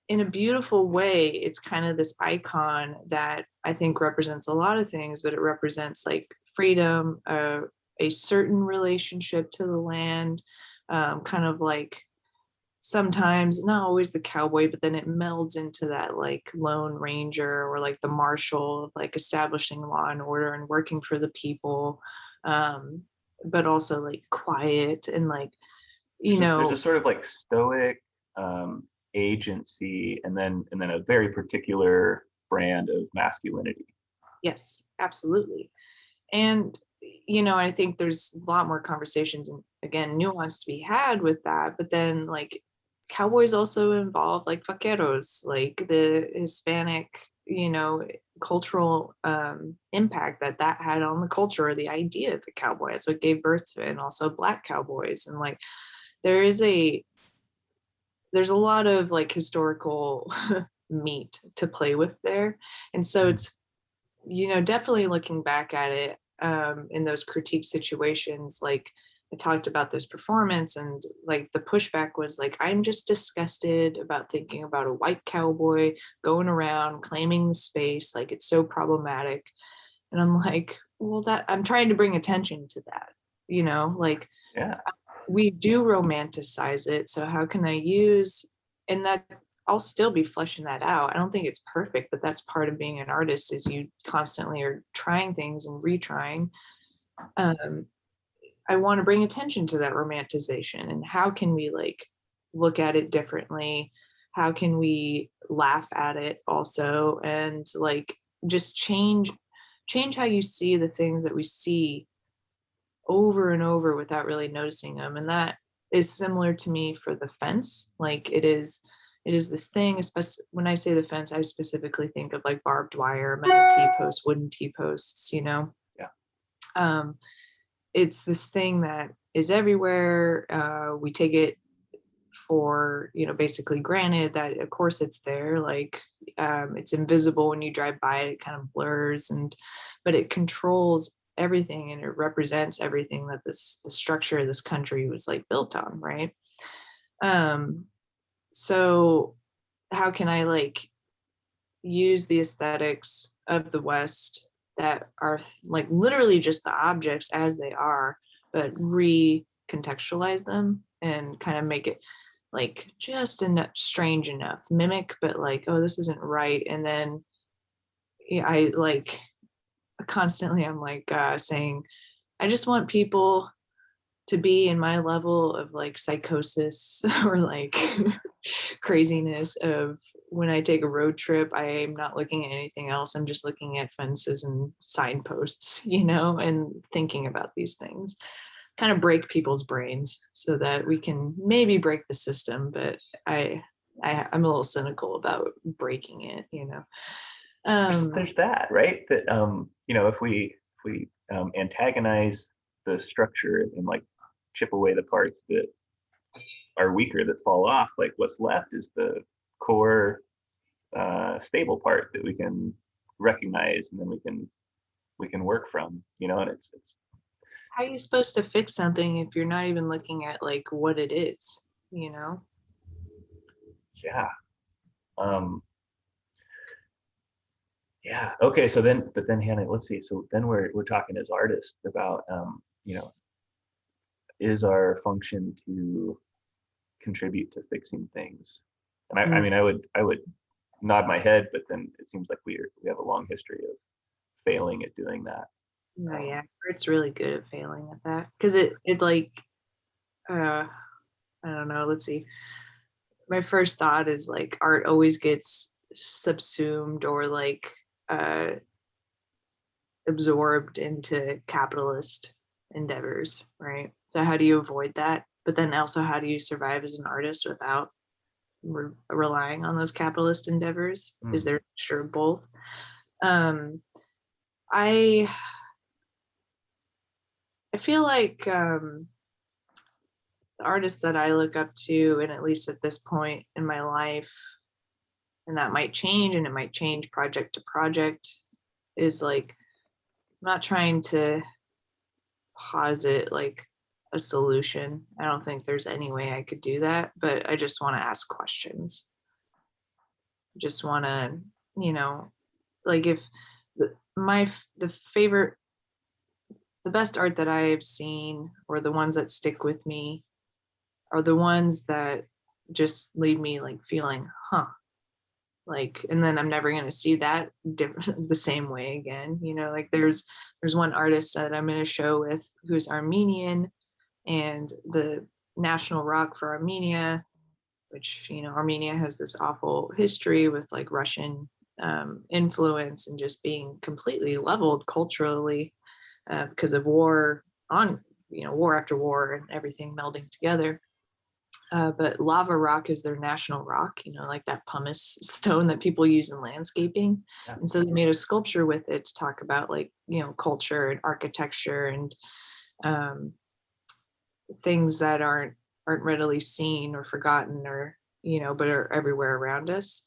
in a beautiful way, it's kind of this icon that I think represents a lot of things, but it represents like freedom, a certain relationship to the land, kind of like sometimes not always the cowboy, but then it melds into that like lone ranger or like the marshal of like establishing law and order and working for the people, but also like quiet and like, you know, there's a sort of like stoic agency, and then a very particular brand of masculinity. Yes, absolutely. And you know, I think there's a lot more conversations and again nuance to be had with that, but then like cowboys also involve like vaqueros, like the Hispanic, you know, cultural impact that had on the culture, or the idea of the cowboy. That's what gave birth to it. And also black cowboys, and like there's a lot of like historical meat to play with there. And so it's, you know, definitely looking back at it in those critique situations, like I talked about this performance, and like the pushback was like, I'm just disgusted about thinking about a white cowboy going around claiming the space, like it's so problematic. And I'm like, well, that I'm trying to bring attention to that, you know, like Yeah. We do romanticize it. So how can I use, and that I'll still be fleshing that out. I don't think it's perfect, but that's part of being an artist is you constantly are trying things and retrying. Um, I want to bring attention to that romanticization and how can we like look at it differently? How can we laugh at it also and like just change how you see the things that we see over and over without really noticing them. And that is similar to me for the fence. Like it is this thing, especially when I say the fence, I specifically think of like barbed wire, metal T-posts, wooden T-posts, you know. Yeah. It's this thing that is everywhere. We take it for, basically granted that of course it's there. Like it's invisible when you drive by it, it kind of blurs but it controls everything and it represents everything that the structure of this country was like built on, right? So how can I like use the aesthetics of the West that are like literally just the objects as they are, but recontextualize them and kind of make it like just enough strange enough mimic, but like, oh, this isn't right. And then I like constantly I'm like saying, I just want people to be in my level of like psychosis or like craziness of when I take a road trip, I am not looking at anything else. I'm just looking at fences and signposts, and thinking about these things. Kind of break people's brains so that we can maybe break the system, but I'm a little cynical about breaking it. There's that, right? That if we antagonize the structure and like chip away the parts that are weaker that fall off, like what's left is the core stable part that we can recognize and then we can work from, and it's how are you supposed to fix something if you're not even looking at like what it is, yeah. Yeah. Okay. So then, but then Hannah, let's see. So then we're talking as artists about, is our function to contribute to fixing things? And I mean, I would nod my head, but then it seems like we have a long history of failing at doing that. Oh yeah, it's really good at failing at that because it like I don't know. Let's see. My first thought is like art always gets subsumed or like uh, absorbed into capitalist endeavors, right? So how do you avoid that? But then also, how do you survive as an artist without relying on those capitalist endeavors? Is there sure both? I feel like the artists that I look up to, and at least at this point in my life, and that might change and it might change project to project, is like I'm not trying to posit like a solution. I don't think there's any way I could do that, but I just want to ask questions. Just want to, like if the best art that I've seen or the ones that stick with me are the ones that just leave me like feeling, like, and then I'm never going to see that the same way again. Like there's one artist that I'm in a show with who's Armenian, and the national rock for Armenia, which, Armenia has this awful history with like Russian influence and just being completely leveled culturally because of war war after war and everything melding together. But lava rock is their national rock, like that pumice stone that people use in landscaping. Yeah. And so they made a sculpture with it to talk about like, culture and architecture and things that aren't readily seen or forgotten or, but are everywhere around us.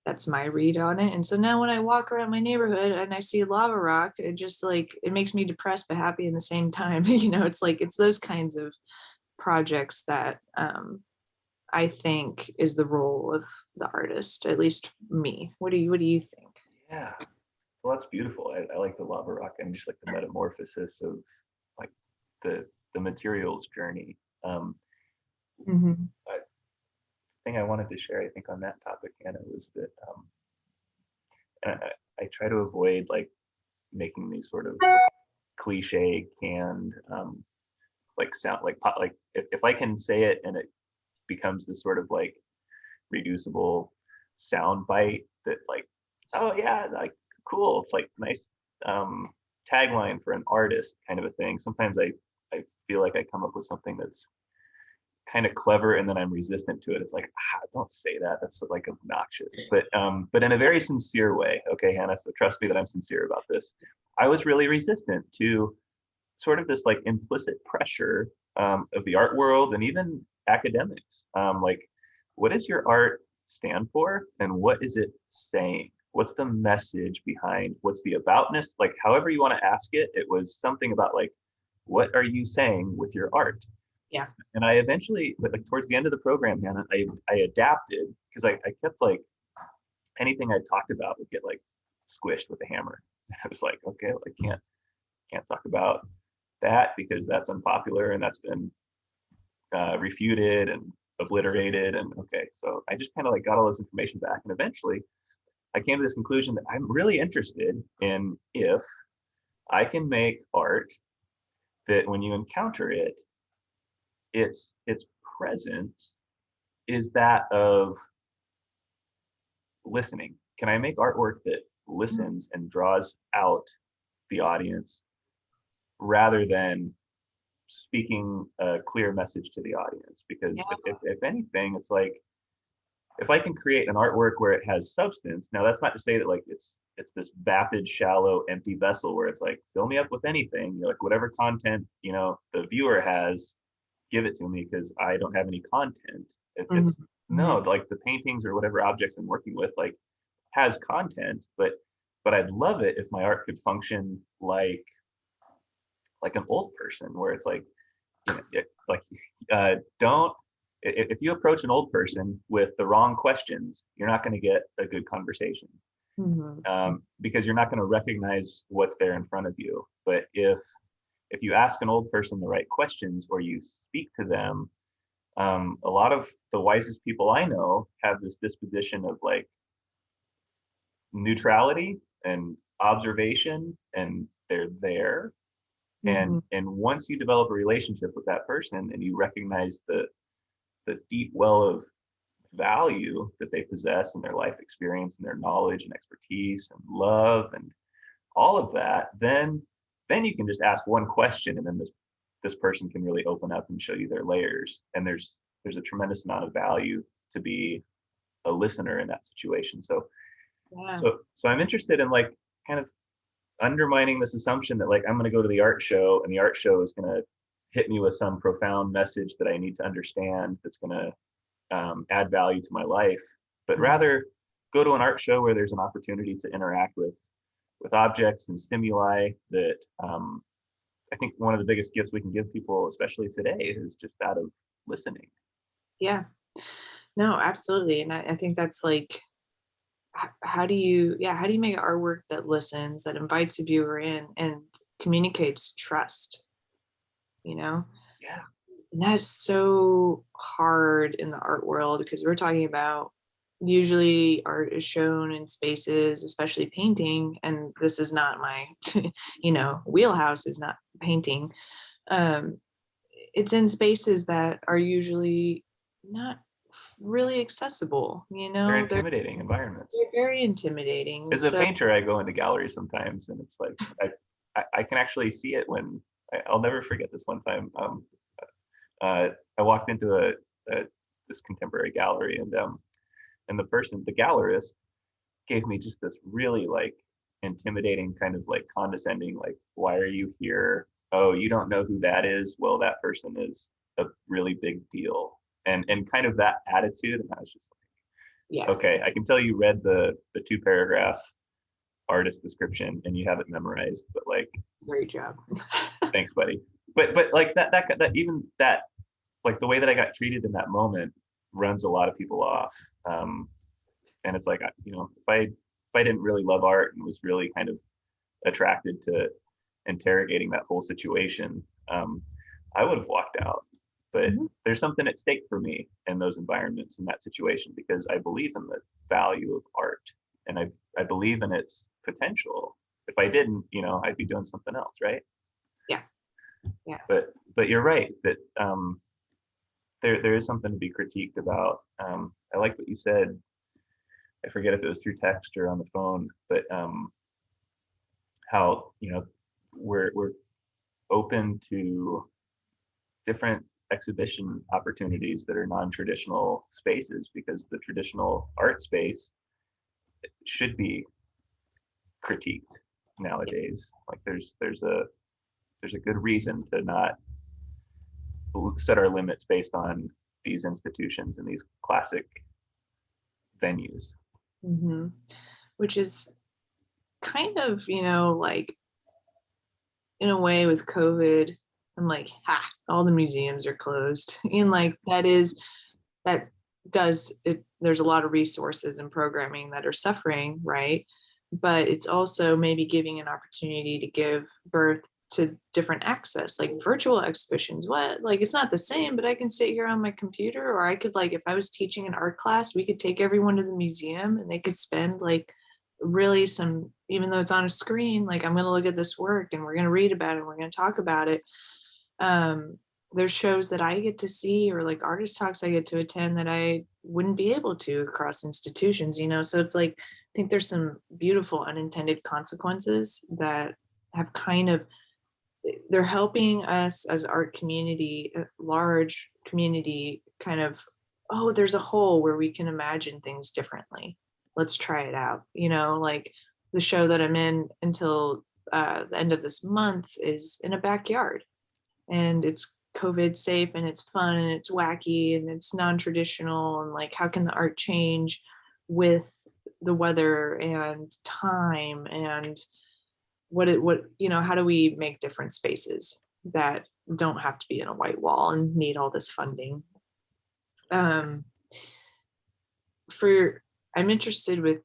That's my read on it. And so now when I walk around my neighborhood and I see lava rock, it just like, it makes me depressed but happy in the same time. It's like, it's those kinds of projects that I think is the role of the artist, at least me. What do you think? Yeah, well, that's beautiful. I like the lava rock and just like the metamorphosis of like the materials journey. Mm-hmm. thing I wanted to share, I think, on that topic, Hannah, was that and I try to avoid like making these sort of cliche canned like sound like pop, like if I can say it and it becomes this sort of like reducible sound bite that like, oh yeah, like cool, it's like nice tagline for an artist kind of a thing. Sometimes I feel like I come up with something that's kind of clever and then I'm resistant to it. It's like, don't say that. That's like obnoxious. But in a very sincere way. Okay, Hannah, so trust me that I'm sincere about this. I was really resistant to sort of this like implicit pressure of the art world and even academics. Like, what does your art stand for and what is it saying? What's the message behind? What's the aboutness? Like, however you want to ask it, it was something about like, what are you saying with your art? Yeah. And I eventually, like towards the end of the program, Hannah, I adapted because I kept like anything I talked about would get like squished with a hammer. I was like, okay, well, I can't talk about that because that's unpopular and that's been refuted and obliterated. And okay, so I just kind of like got all this information back, and eventually I came to this conclusion that I'm really interested in if I can make art that when you encounter it, its presence is that of listening. Can I make artwork that listens and draws out the audience rather than speaking a clear message to the audience? Because if anything, it's like if I can create an artwork where it has substance. Now that's not to say that like it's this vapid, shallow, empty vessel where it's like fill me up with anything, like whatever content the viewer has, give it to me because I don't have any content. It's no, like the paintings or whatever objects I'm working with like has content, but I'd love it if my art could function like an old person where it's like don't if you approach an old person with the wrong questions, you're not going to get a good conversation because you're not going to recognize what's there in front of you. But if you ask an old person the right questions or you speak to them, a lot of the wisest people I know have this disposition of like neutrality and observation, and they're there. And once you develop a relationship with that person and you recognize the deep well of value that they possess in their life experience and their knowledge and expertise and love and all of that, then you can just ask one question and then this person can really open up and show you their layers. And there's a tremendous amount of value to be a listener in that situation. So I'm interested in like kind of undermining this assumption that like I'm going to go to the art show and the art show is going to hit me with some profound message that I need to understand that's going to add value to my life, but rather go to an art show where there's an opportunity to interact with objects and stimuli that I think one of the biggest gifts we can give people, especially today, is just that of listening. Yeah, no, absolutely. And I think that's like, how do you make artwork that listens, that invites a viewer in and communicates trust, Yeah. And that is so hard in the art world because we're talking about usually art is shown in spaces, especially painting, and this is not my wheelhouse is not painting. It's in spaces that are usually not really accessible, They're intimidating environments. They're very intimidating. As a painter, I go into galleries sometimes and it's like I can actually see it when I'll never forget this one time. I walked into this contemporary gallery and the gallerist gave me just this really like intimidating kind of like condescending, like, why are you here? Oh, you don't know who that is? Well, that person is a really big deal. And kind of that attitude. And I was just like, okay, I can tell you read the 2-paragraph artist description and you have it memorized, but like, great job. Thanks, buddy. But like that even that, like the way that I got treated in that moment runs a lot of people off. And it's like, if I didn't really love art and was really kind of attracted to interrogating that whole situation, I would have walked out. but Mhm. there's something at stake for me in those environments, in that situation, because I believe in the value of art, and I believe in its potential. If I didn't, I'd be doing something else, right? Yeah. Yeah. But you're right that there is something to be critiqued about. I like what you said. I forget if it was through text or on the phone, but how we're open to different exhibition opportunities that are non-traditional spaces, because the traditional art space should be critiqued nowadays. Like there's a good reason to not set our limits based on these institutions and these classic venues. Hmm. Which is kind of, like in a way with COVID, I'm like, all the museums are closed. And like that does it, there's a lot of resources and programming that are suffering, right? But it's also maybe giving an opportunity to give birth to different access, like virtual exhibitions. What, like, it's not the same, but I can sit here on my computer, or I could, like, if I was teaching an art class, we could take everyone to the museum and they could spend like really some, even though it's on a screen, like, I'm going to look at this work and we're going to read about it, we're going to talk about it. um there's shows that I get to see, or like artist talks I get to attend, that I wouldn't be able to across institutions, so it's like, I think there's some beautiful unintended consequences that have kind of, they're helping us as art community, large community, kind of, oh, there's a hole where we can imagine things differently, let's try it out, like the show that I'm in until the end of this month is in a backyard, and it's COVID safe and it's fun and it's wacky and it's non-traditional, and like, how can the art change with the weather and time, and how do we make different spaces that don't have to be in a white wall and need all this funding. um for I'm interested with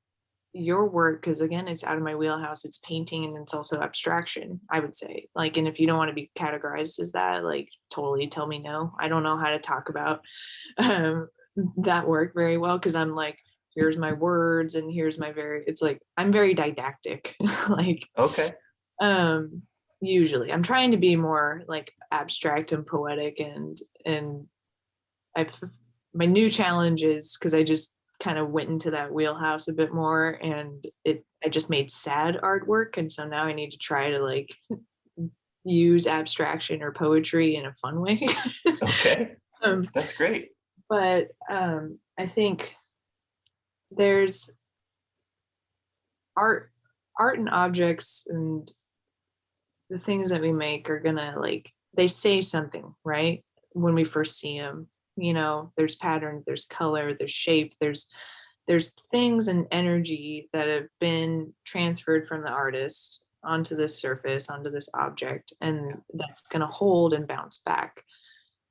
your work, because again, it's out of my wheelhouse. It's painting and it's also abstraction, I would say. Like, and if you don't want to be categorized as that, like, totally tell me no. I don't know how to talk about um that work very well, because I'm like, here's my words and here's my it's like, I'm very didactic. Like, Okay. um usually I'm trying to be more like abstract and poetic, and I've my new challenge is, because I just kind of went into that wheelhouse a bit more, and I just made sad artwork, and so now I need to try to like use abstraction or poetry in a fun way. Okay. um, That's great. but I think there's art art and objects and the things that we make are gonna, like, they say something, right? When we first see them, there's patterns, there's color, there's shape, there's things and energy that have been transferred from the artist onto this surface, onto this object, and that's going to hold and bounce back.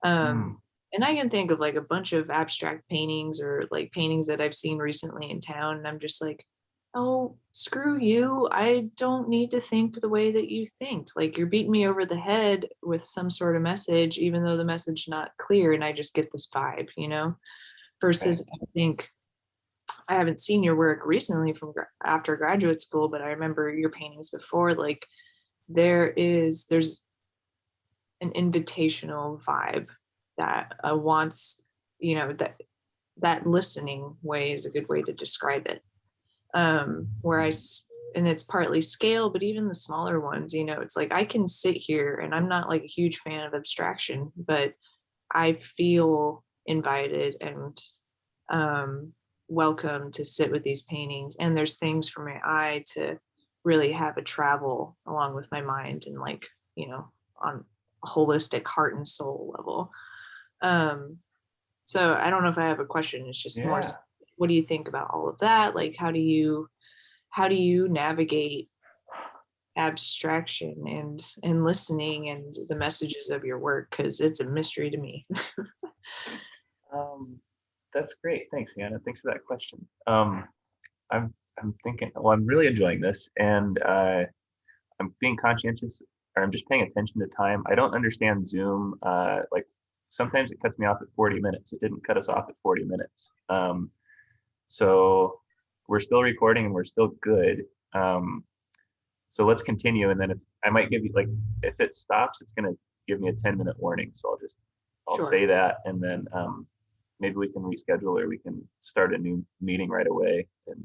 Hmm. And I can think of like a bunch of abstract paintings, or like paintings that I've seen recently in town, and I'm just like, oh, screw you. I don't need to think the way that you think. Like, you're beating me over the head with some sort of message, even though the message not clear, and I just get this vibe, Okay. versus, I think, I haven't seen your work recently from after graduate school, but I remember your paintings before. Like, there's an invitational vibe that wants, that listening way is a good way to describe it. Where and it's partly scale, but even the smaller ones, it's like, I can sit here, and I'm not like a huge fan of abstraction, but I feel invited and welcome to sit with these paintings, and there's things for my eye to really have a travel along with my mind, and like, on a holistic heart and soul level. um so I don't know if I have a question. It's just more, Yeah. what do you think about all of that? Like, how do you navigate abstraction and listening and the messages of your work, because it's a mystery to me. Um, that's great. Thanks, Hannah. Thanks for that question. I'm thinking. Well, I'm really enjoying this, and I'm being conscientious, or I'm just paying attention to time. I don't understand Zoom, like sometimes it cuts me off at 40 minutes. It didn't cut us off at 40 minutes. So we're still recording and we're still good. So let's continue. And then if I might give you, like, if it stops, it's going to give me a 10-minute warning. So I'll Sure. say that. And then maybe we can reschedule, or we can start a new meeting right away. And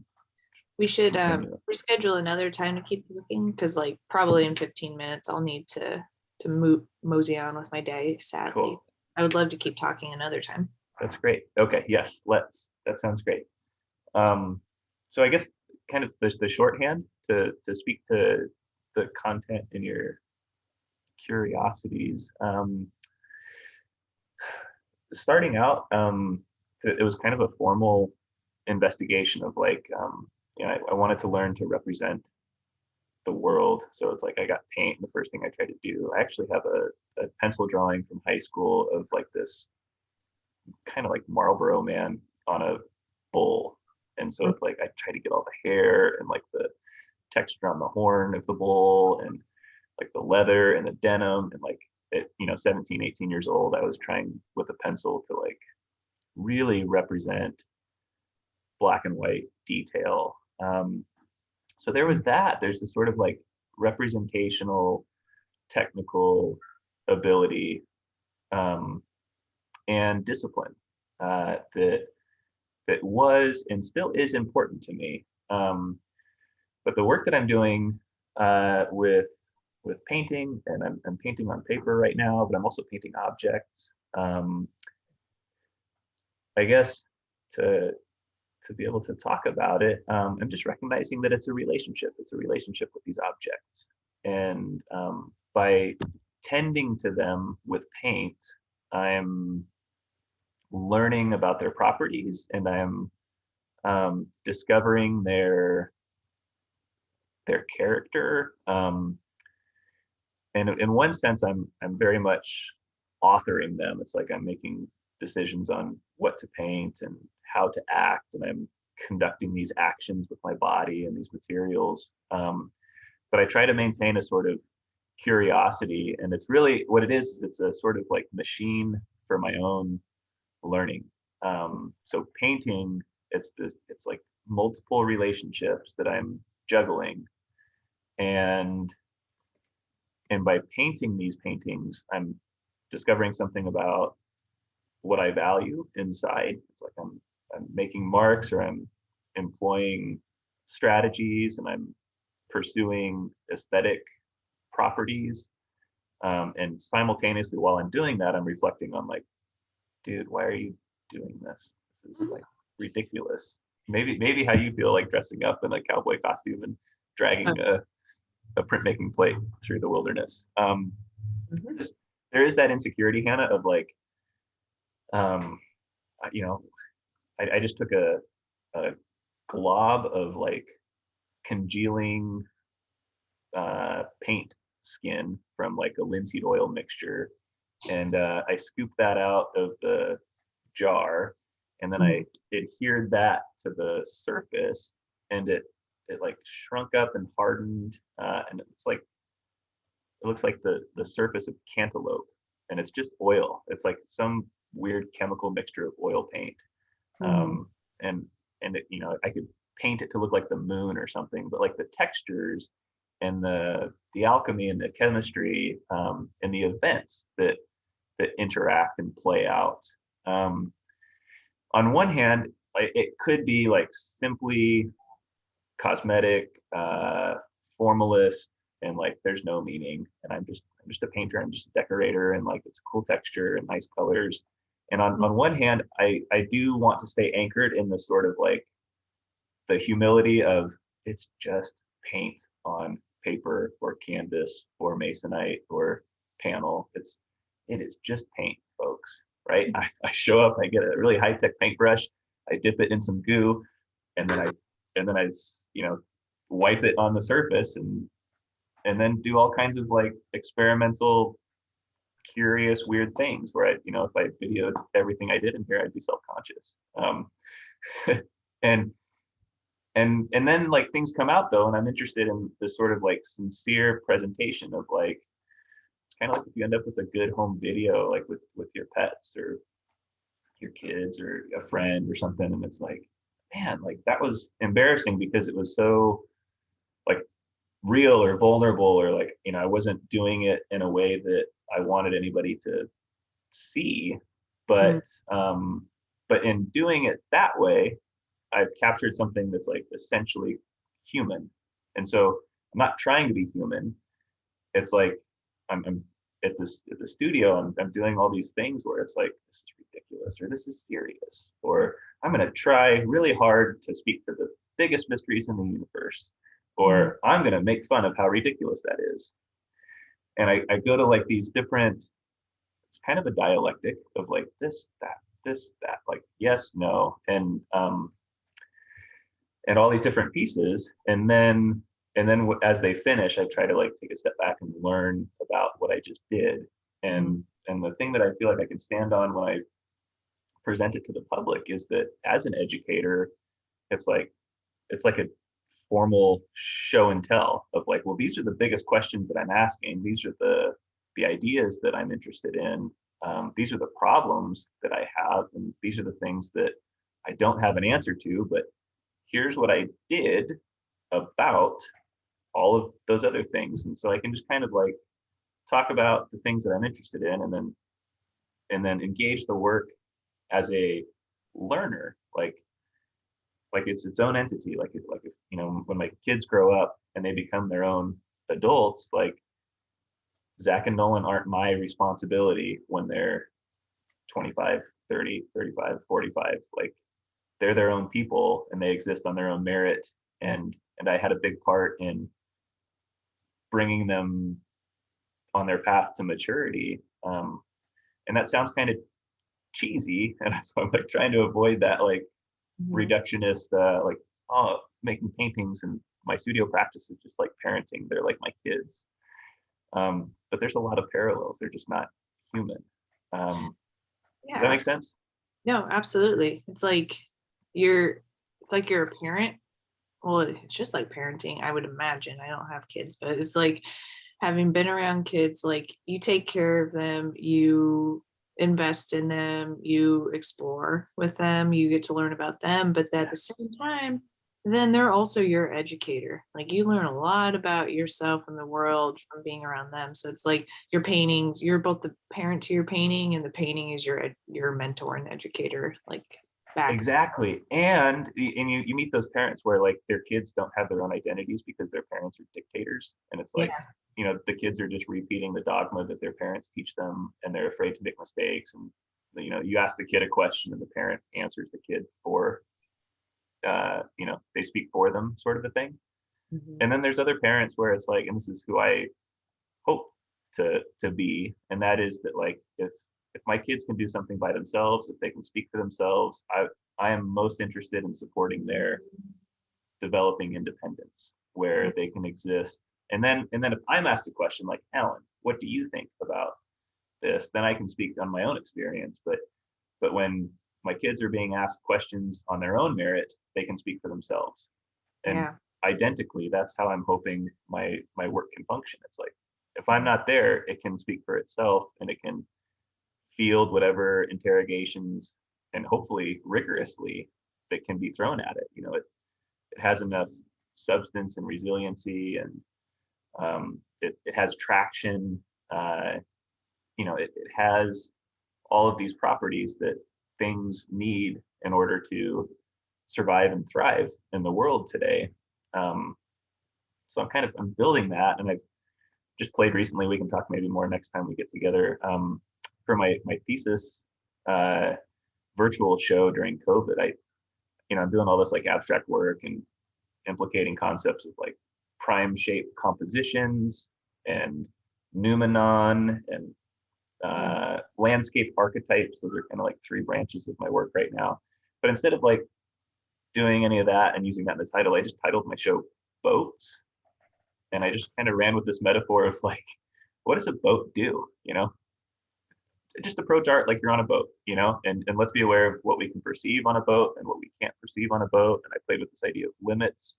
We should continue. reschedule another time to keep looking, because like probably in 15 minutes I'll need to mosey on with my day, sadly. Cool. I would love to keep talking another time. That's great. Okay. Yes, let's. That sounds great. So I guess kind of the shorthand to speak to the content in your curiosities. Starting out, it was kind of a formal investigation of like, I wanted to learn to represent the world. So it's like I got paint, and the first thing I tried to do, I actually have a pencil drawing from high school of like this kind of like Marlboro man on a bull. And so it's like I try to get all the hair and like the texture on the horn of the bull and like the leather and the denim, and like at 17, 18 years old, I was trying with a pencil to like really represent black and white detail. So there was that. There's this sort of like representational technical ability and discipline that was and still is important to me. But the work that I'm doing with painting, and I'm painting on paper right now, but I'm also painting objects. I guess to be able to talk about it, I'm just recognizing that it's a relationship. It's a relationship with these objects, and by tending to them with paint, I'm learning about their properties, and I'm discovering their character. And in one sense, I'm very much authoring them. It's like I'm making decisions on what to paint and how to act, and I'm conducting these actions with my body and these materials. But I try to maintain a sort of curiosity, and it's really what it is. It's a sort of like machine for my own learning. So painting, it's like multiple relationships that I'm juggling, and by painting these paintings, I'm discovering something about what I value inside. It's like I'm making marks, or I'm employing strategies, and I'm pursuing aesthetic properties. And simultaneously, while I'm doing that, I'm reflecting on like, dude, why are you doing this? This is like ridiculous. Maybe how you feel like dressing up in a cowboy costume and dragging a printmaking plate through the wilderness. There is that insecurity, Hannah, of like, I just took a glob of like congealing paint skin from like a linseed oil mixture, and I scooped that out of the jar, and then I adhered that to the surface, and it like shrunk up and hardened, and it looks like the surface of cantaloupe, and it's just oil. It's like some weird chemical mixture of oil paint. And I could paint it to look like the moon or something, but like the textures and the alchemy and the chemistry, and the events that interact and play out. On one hand, it could be like simply cosmetic, formalist, and like there's no meaning, and I'm just a painter, I'm just a decorator, and like it's cool texture and nice colors. And on one hand, I do want to stay anchored in the sort of like the humility of it's just paint on paper or canvas or masonite or panel. It is just paint, folks, right? I show up, I get a really high-tech paintbrush, I dip it in some goo, and then I wipe it on the surface, and then do all kinds of like experimental, curious, weird things where if I videoed everything I did in here, I'd be self-conscious. And then like things come out though, and I'm interested in this sort of like sincere presentation of like, kind of like if you end up with a good home video, like with your pets or your kids or a friend or something, and it's like, man, like that was embarrassing because it was so like real or vulnerable, or like, you know, I wasn't doing it in a way that I wanted anybody to see, Mm. but but in doing it that way, I've captured something that's like essentially human. And so I'm not trying to be human. It's like I'm at the studio, I'm doing all these things where it's like, this is ridiculous, or this is serious, or I'm going to try really hard to speak to the biggest mysteries in the universe, Mhm. or I'm going to make fun of how ridiculous that is. And I go to like these different, it's kind of a dialectic of like this, that, like yes, no, and all these different pieces. And then as they finish, I try to like take a step back and learn about what I just did. Mhm. And the thing that I feel like I can stand on when I present it to the public is that as an educator, it's like a formal show and tell of like, well, these are the biggest questions that I'm asking. These are the ideas that I'm interested in. These are the problems that I have, and these are the things that I don't have an answer to. But here's what I did about all of those other things. And so I can just kind of like talk about the things that I'm interested in, and then engage the work as a learner, like it's its own entity. Like if, you know, when my kids grow up and they become their own adults, like Zach and Nolan aren't my responsibility when they're 25, 30, 35, 45. Like they're their own people and they exist on their own merit. And I had a big part in bringing them on their path to maturity. And that sounds kind of cheesy, and so I'm like trying to avoid that like Mhm. reductionist, like, oh, making paintings and my studio practice is just like parenting. They're like my kids. But there's a lot of parallels. They're just not human. Does that Yeah. make sense? No, absolutely. You're it's like you're a parent. Well, it's just like parenting, I would imagine. I don't have kids, but it's like having been around kids, like you take care of them, you invest in them, you explore with them, you get to learn about them, but at the Yes. same time, then they're also your educator. Like you learn a lot about yourself and the world from being around them. So it's like your paintings, you're both the parent to your painting, and the painting is your mentor and educator, like back. Exactly. And you meet those parents where like their kids don't have their own identities because their parents are dictators. And it's like, Yeah. you know, the kids are just repeating the dogma that their parents teach them, and they're afraid to make mistakes. And you know, you ask the kid a question and the parent answers the kid for you know, they speak for them, sort of a thing. Mhm. And then there's other parents where it's like, and this is who I hope to be, and that is that like if my kids can do something by themselves, if they can speak for themselves, I am most interested in supporting their developing independence where they can exist. And then if I'm asked a question like, Alan, what do you think about this, then I can speak on my own experience. But when my kids are being asked questions on their own merit, they can speak for themselves. And Yeah. identically, that's how I'm hoping my work can function. It's like if I'm not there, it can speak for itself, and it can field whatever interrogations, and hopefully rigorously, that can be thrown at it. You know, it has enough substance and resiliency, and it has traction. You know, it has all of these properties that things need in order to survive and thrive in the world today. Um, so I'm building that, and I've just played recently. We can talk maybe more next time we get together. For my thesis virtual show during COVID, I'm doing all this like abstract work and implicating concepts of like prime shape compositions and noumenon and Mm. landscape archetypes. Those are kind of like three branches of my work right now. But instead of like doing any of that and using that in the title, I just titled my show Boats. And I just kind of ran with this metaphor of like, what does a boat do? You know, just approach art like you're on a boat, you know, and let's be aware of what we can perceive on a boat and what we can't perceive on a boat. And I played with this idea of limits.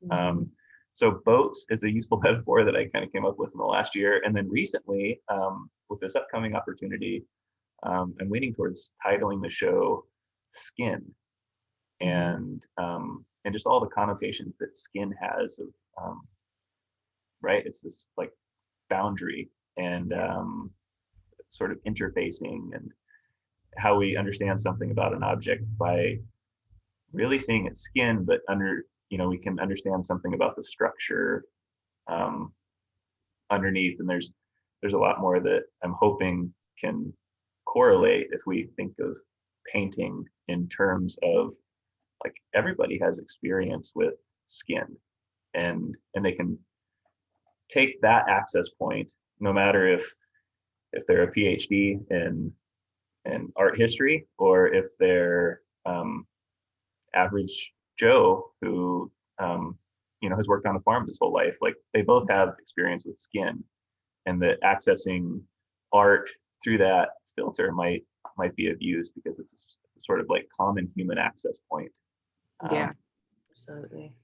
Mhm. Um, So boats is a useful metaphor that I kind of came up with in the last year. And then recently, with this upcoming opportunity, I'm leaning towards titling the show Skin, and just all the connotations that skin has of, right? It's this like boundary and sort of interfacing, and how we understand something about an object by really seeing its skin, but we can understand something about the structure um, underneath. And there's a lot more that I'm hoping can correlate if we think of painting in terms of, like, everybody has experience with skin, and they can take that access point, no matter if they're a PhD in art history, or if they're average Joe who has worked on a farm his whole life. Like, they both have experience with skin, and that accessing art through that filter might be of use, because it's a sort of like common human access point. Yeah, absolutely.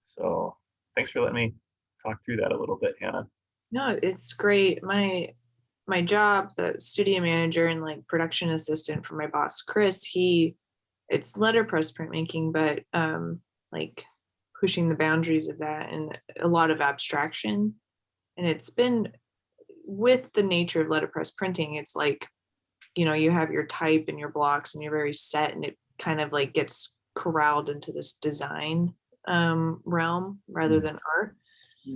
So thanks for letting me talk through that a little bit, Hannah. No, it's great. My job, the studio manager and like production assistant for my boss, Chris, it's letterpress printmaking, but like pushing the boundaries of that and a lot of abstraction. And it's been, with the nature of letterpress printing, it's like, you have your type and your blocks and you're very set, and it kind of like gets corralled into this design realm rather than art.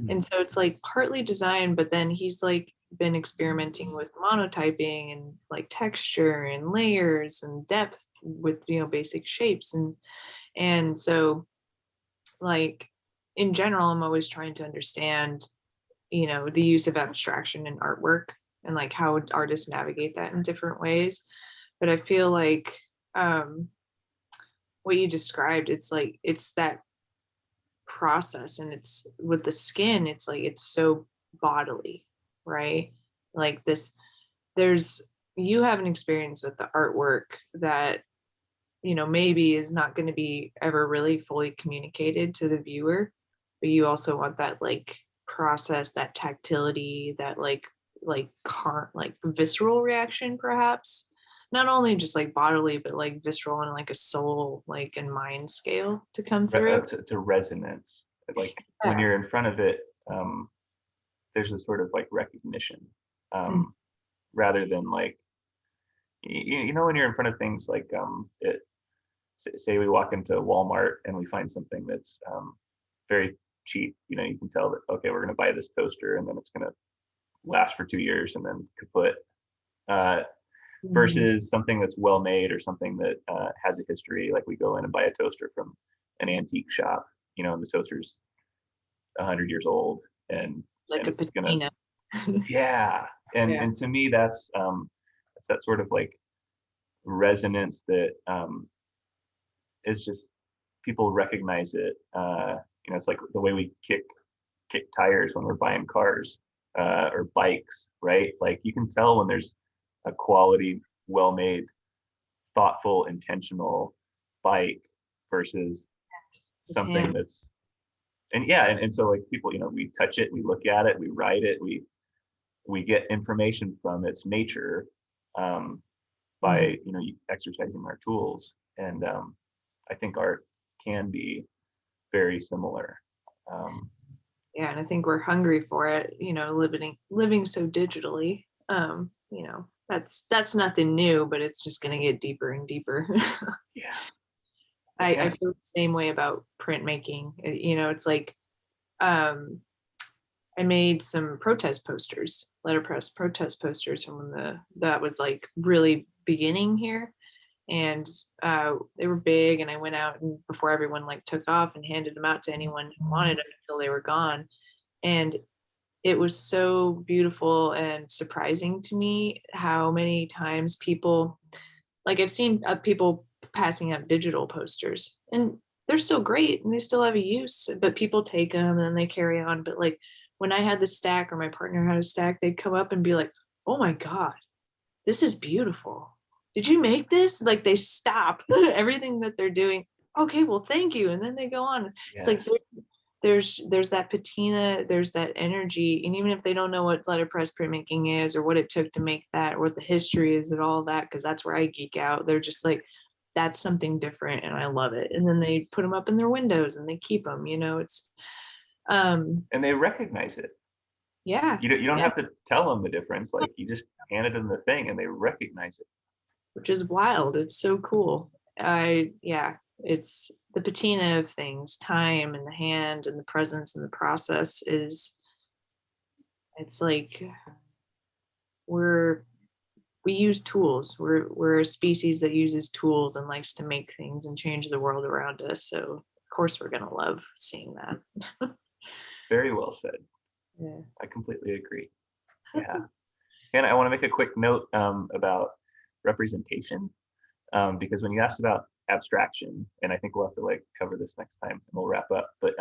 And so it's like partly design, but then he's like been experimenting with monotyping and like texture and layers and depth with basic shapes, and so, like, in general, I'm always trying to understand the use of abstraction in artwork, and like how would artists navigate that in different ways. But I feel like what you described, it's like it's that process, and it's with the skin, it's like it's so bodily, right? Like this, there's you have an experience with the artwork that maybe is not going to be ever really fully communicated to the viewer, but you also want that like process, that tactility, that like visceral reaction, perhaps not only just like bodily, but like visceral and like a soul, like, and mind scale to come through. To resonance, like Yeah. when you're in front of it, there's a sort of like recognition, rather than like, when you're in front of things like, say we walk into Walmart and we find something that's very cheap. You can tell that, okay, we're going to buy this toaster and then it's going to last for 2 years and then kaput. Versus something that's well made, or something that has a history. Like, we go in and buy a toaster from an antique shop, and the toaster's 100 years old, and Like and a it's patina. yeah, and to me that's that sort of like resonance that is just, people recognize it. It's like the way we kick tires when we're buying cars or bikes, right? Like, you can tell when there's a quality, well-made, thoughtful, intentional bike versus something that's, and so, like, people, we touch it, we look at it, we ride it, we get information from its nature by exercising our tools, and I think art can be very similar. Yeah, and I think we're hungry for it, living so digitally. That's nothing new, but it's just going to get deeper and deeper. Yeah. I feel the same way about printmaking. It's like I made some protest posters, letterpress protest posters from when that was like really beginning here. And they were big, and I went out and before everyone like took off and handed them out to anyone who wanted them until they were gone. And it was so beautiful and surprising to me how many times people, like, I've seen people passing out digital posters, and they're still great and they still have a use, but people take them and then they carry on. But like, when I had the stack, or my partner had a stack, they'd come up and be like, oh my God, this is beautiful. Did you make this? Like, they stop everything that they're doing. Okay, well, thank you. And then they go on. Yes. It's like there's that patina, there's that energy, and even if they don't know what letterpress printmaking is or what it took to make that or what the history is and all that, because that's where I geek out, they're just like, that's something different and I love it. And then they put them up in their windows and they keep them, it's And they recognize it. yeah, You don't yeah, have to tell them the difference. Like, you just handed them the thing and they recognize it. which is wild. It's so cool. Yeah, it's the patina of things, time and the hand and the presence and the process is, it's like we're we use tools. We're a species that uses tools and likes to make things and change the world around us. So of course we're gonna love seeing that. Very well said. Yeah. I completely agree. Yeah. And I want to make a quick note about representation, because when you asked about abstraction, and I think we'll have to like cover this next time and we'll wrap up. But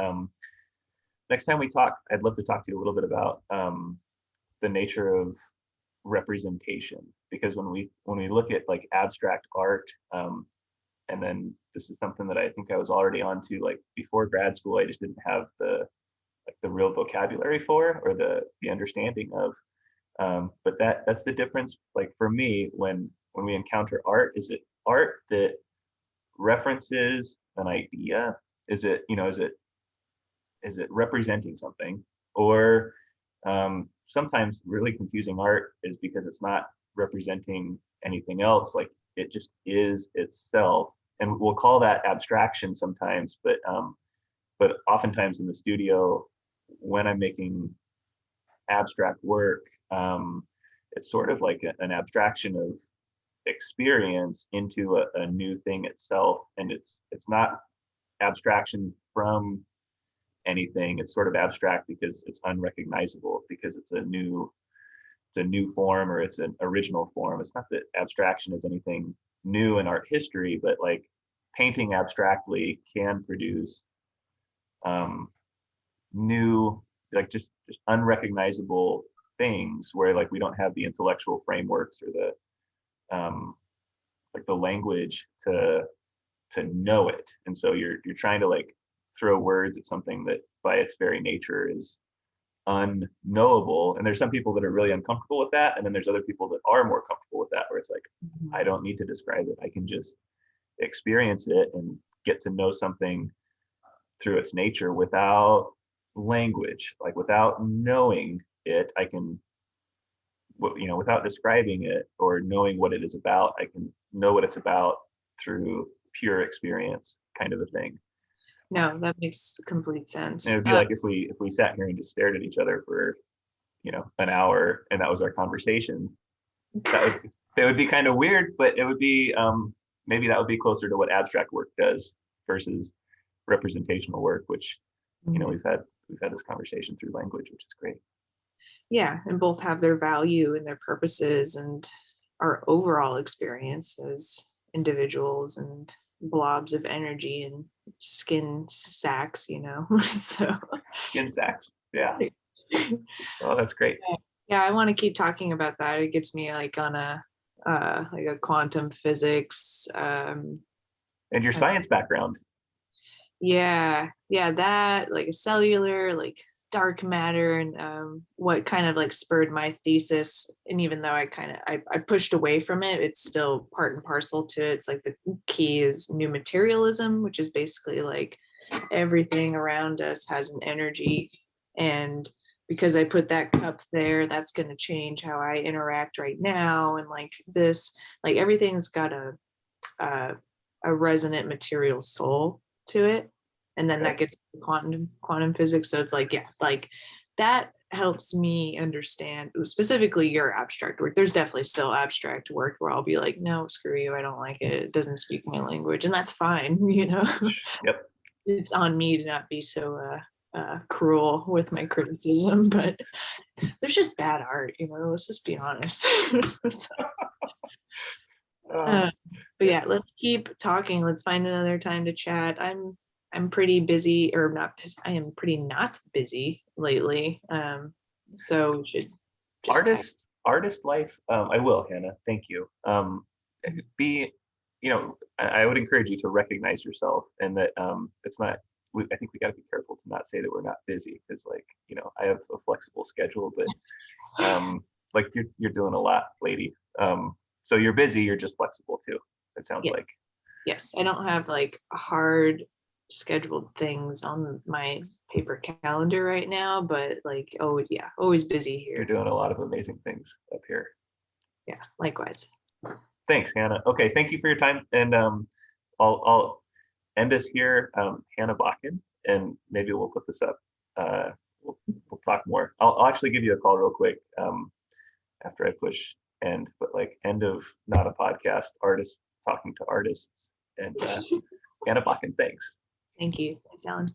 next time we talk, I'd love to talk to you a little bit about the nature of representation, because when we look at like abstract art, and then this is something that I think I was already onto like before grad school. I just didn't have the real vocabulary for, or the understanding of. But that's the difference. Like for me, when we encounter art, is it art that references an idea? Is it representing something? Or sometimes really confusing art is because it's not representing anything else. Like it just is itself, and we'll call that abstraction sometimes. But oftentimes in the studio, when I'm making abstract work, it's sort of like an abstraction of experience into a new thing itself, and it's not abstraction from anything. It's sort of abstract because it's unrecognizable, because it's a new form, or it's an original form. It's not that abstraction is anything new in art history, but like painting abstractly can produce new, like just unrecognizable things, where like we don't have the intellectual frameworks or like the language to know it. And so you're trying to like throw words at something that by its very nature is unknowable. And there's some people that are really uncomfortable with that, and then there's other people that are more comfortable with that, where it's like, I don't need to describe it, I can just experience it and get to know something through its nature without language. Like without knowing it, I can, without describing it or knowing what it is about, I can know what it's about through pure experience, kind of a thing. No, that makes complete sense. And it would be like if we sat here and just stared at each other for an hour, and that was our conversation. It would be kind of weird, but it would be maybe that would be closer to what abstract work does versus representational work, which we've had this conversation through language, which is great. Yeah, and both have their value and their purposes and our overall experience as individuals and blobs of energy and skin sacks, so Skin sacks. Yeah. Oh, that's great. Yeah, I want to keep talking about that. It gets me like on a quantum physics and your science background. Yeah, that like a cellular, like dark matter, and what kind of like spurred my thesis. And even though I pushed away from it, it's still part and parcel to it. It's like the key is new materialism, which is basically like everything around us has an energy, and because I put that cup there, that's going to change how I interact right now. And like this, like everything's got a resonant material soul to it. And then that gets quantum physics. So it's like, yeah, like that helps me understand specifically your abstract work. There's definitely still abstract work where I'll be like, no, screw you, I don't like it. It doesn't speak my language. And that's fine, Yep. It's on me to not be so cruel with my criticism, but there's just bad art, let's just be honest. But yeah, let's keep talking. Let's find another time to chat. I'm pretty busy, or not. I am pretty not busy lately. So we should just artist life. I will, Hannah. Thank you. I would encourage you to recognize yourself, and that it's not I think we got to be careful to not say that we're not busy, because like, I have a flexible schedule, but like you're doing a lot, lady. So you're busy, you're just flexible too, it sounds Yes. like. Yes, I don't have like hard scheduled things on my paper calendar right now, but like, oh yeah, always busy You're here. doing a lot of amazing things up here. Yeah, likewise. Thanks, Hannah. Okay, thank you for your time, and I'll end us here, Hannah Bakken, and maybe we'll put this up. We'll talk more. I'll actually give you a call real quick after I push end, but like end of not a podcast, artist talking to artists, and Hannah Bakken, thanks. Thank you. Thanks, Alan.